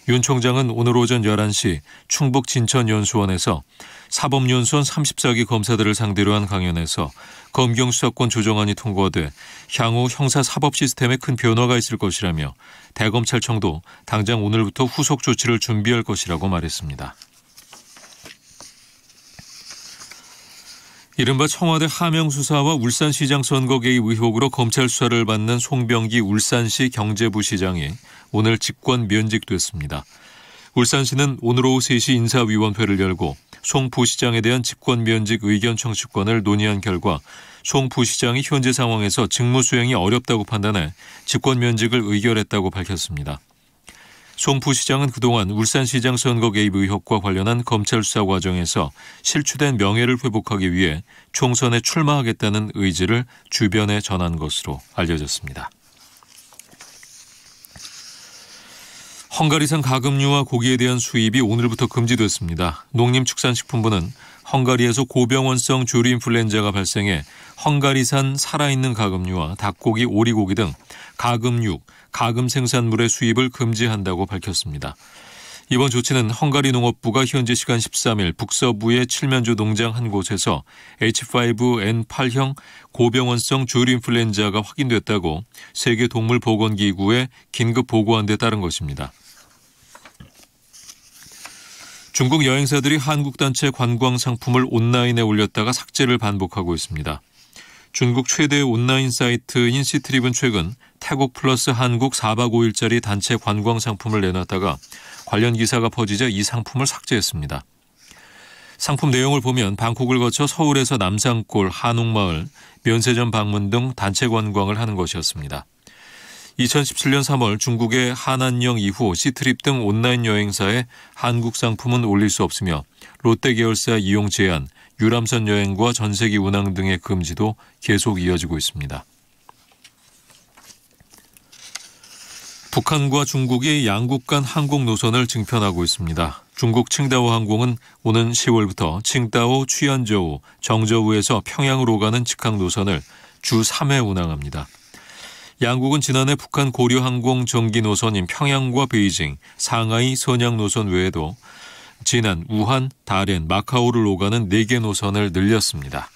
윤 총장은 오늘 오전 11시 충북 진천연수원에서 사법연수원 34기 검사들을 상대로 한 강연에서 검경수사권 조정안이 통과돼 향후 형사사법 시스템에 큰 변화가 있을 것이라며 대검찰청도 당장 오늘부터 후속 조치를 준비할 것이라고 말했습니다. 이른바 청와대 하명수사와 울산시장 선거 개입 의혹으로 검찰 수사를 받는 송병기 울산시 경제부시장이 오늘 직권 면직됐습니다. 울산시는 오늘 오후 3시 인사위원회를 열고 송 부시장에 대한 직권 면직 의견 청취권을 논의한 결과 송 부시장이 현재 상황에서 직무 수행이 어렵다고 판단해 직권 면직을 의결했다고 밝혔습니다. 송 부시장은 그동안 울산시장 선거 개입 의혹과 관련한 검찰 수사 과정에서 실추된 명예를 회복하기 위해 총선에 출마하겠다는 의지를 주변에 전한 것으로 알려졌습니다. 헝가리산 가금류와 고기에 대한 수입이 오늘부터 금지됐습니다. 농림축산식품부는 헝가리에서 고병원성 조류 인플루엔자가 발생해 헝가리산 살아있는 가금류와 닭고기, 오리고기 등 가금육, 가금 생산물의 수입을 금지한다고 밝혔습니다. 이번 조치는 헝가리 농업부가 현지 시간 13일 북서부의 칠면조 농장 한 곳에서 H5N8형 고병원성 조류인플루엔자가 확인됐다고 세계동물보건기구에 긴급 보고한 데 따른 것입니다. 중국 여행사들이 한국 단체 관광 상품을 온라인에 올렸다가 삭제를 반복하고 있습니다. 중국 최대 온라인 사이트인 시트립은 최근 태국 플러스 한국 4박 5일짜리 단체 관광 상품을 내놨다가 관련 기사가 퍼지자 이 상품을 삭제했습니다. 상품 내용을 보면 방콕을 거쳐 서울에서 남산골, 한옥마을, 면세점 방문 등 단체 관광을 하는 것이었습니다. 2017년 3월 중국의 한안령 이후 시트립 등 온라인 여행사에 한국 상품은 올릴 수 없으며 롯데 계열사 이용 제한, 유람선 여행과 전세기 운항 등의 금지도 계속 이어지고 있습니다. 북한과 중국이 양국 간 항공 노선을 증편하고 있습니다. 중국 칭다오 항공은 오는 10월부터 칭다오, 취안저우, 정저우에서 평양으로 가는 직항 노선을 주 3회 운항합니다. 양국은 지난해 북한 고려항공 정기 노선인 평양과 베이징, 상하이, 선양 노선 외에도 지난, 우한, 다롄, 마카오를 오가는 4개 노선을 늘렸습니다.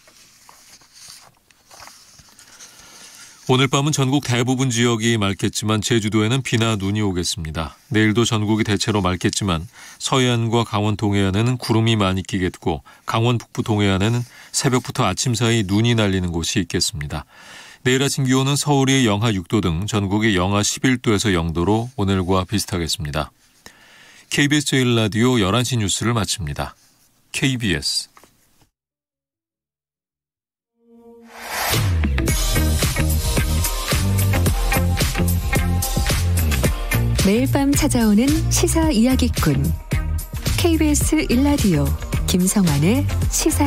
오늘 밤은 전국 대부분 지역이 맑겠지만 제주도에는 비나 눈이 오겠습니다. 내일도 전국이 대체로 맑겠지만 서해안과 강원 동해안에는 구름이 많이 끼겠고 강원 북부 동해안에는 새벽부터 아침 사이 눈이 날리는 곳이 있겠습니다. 내일 아침 기온은 서울이 영하 6도 등 전국이 영하 11도에서 0도로 오늘과 비슷하겠습니다. KBS 제1라디오 11시 뉴스를 마칩니다. KBS 매일 밤 찾아오는 시사 이야기꾼 KBS 1라디오 김성환의 시사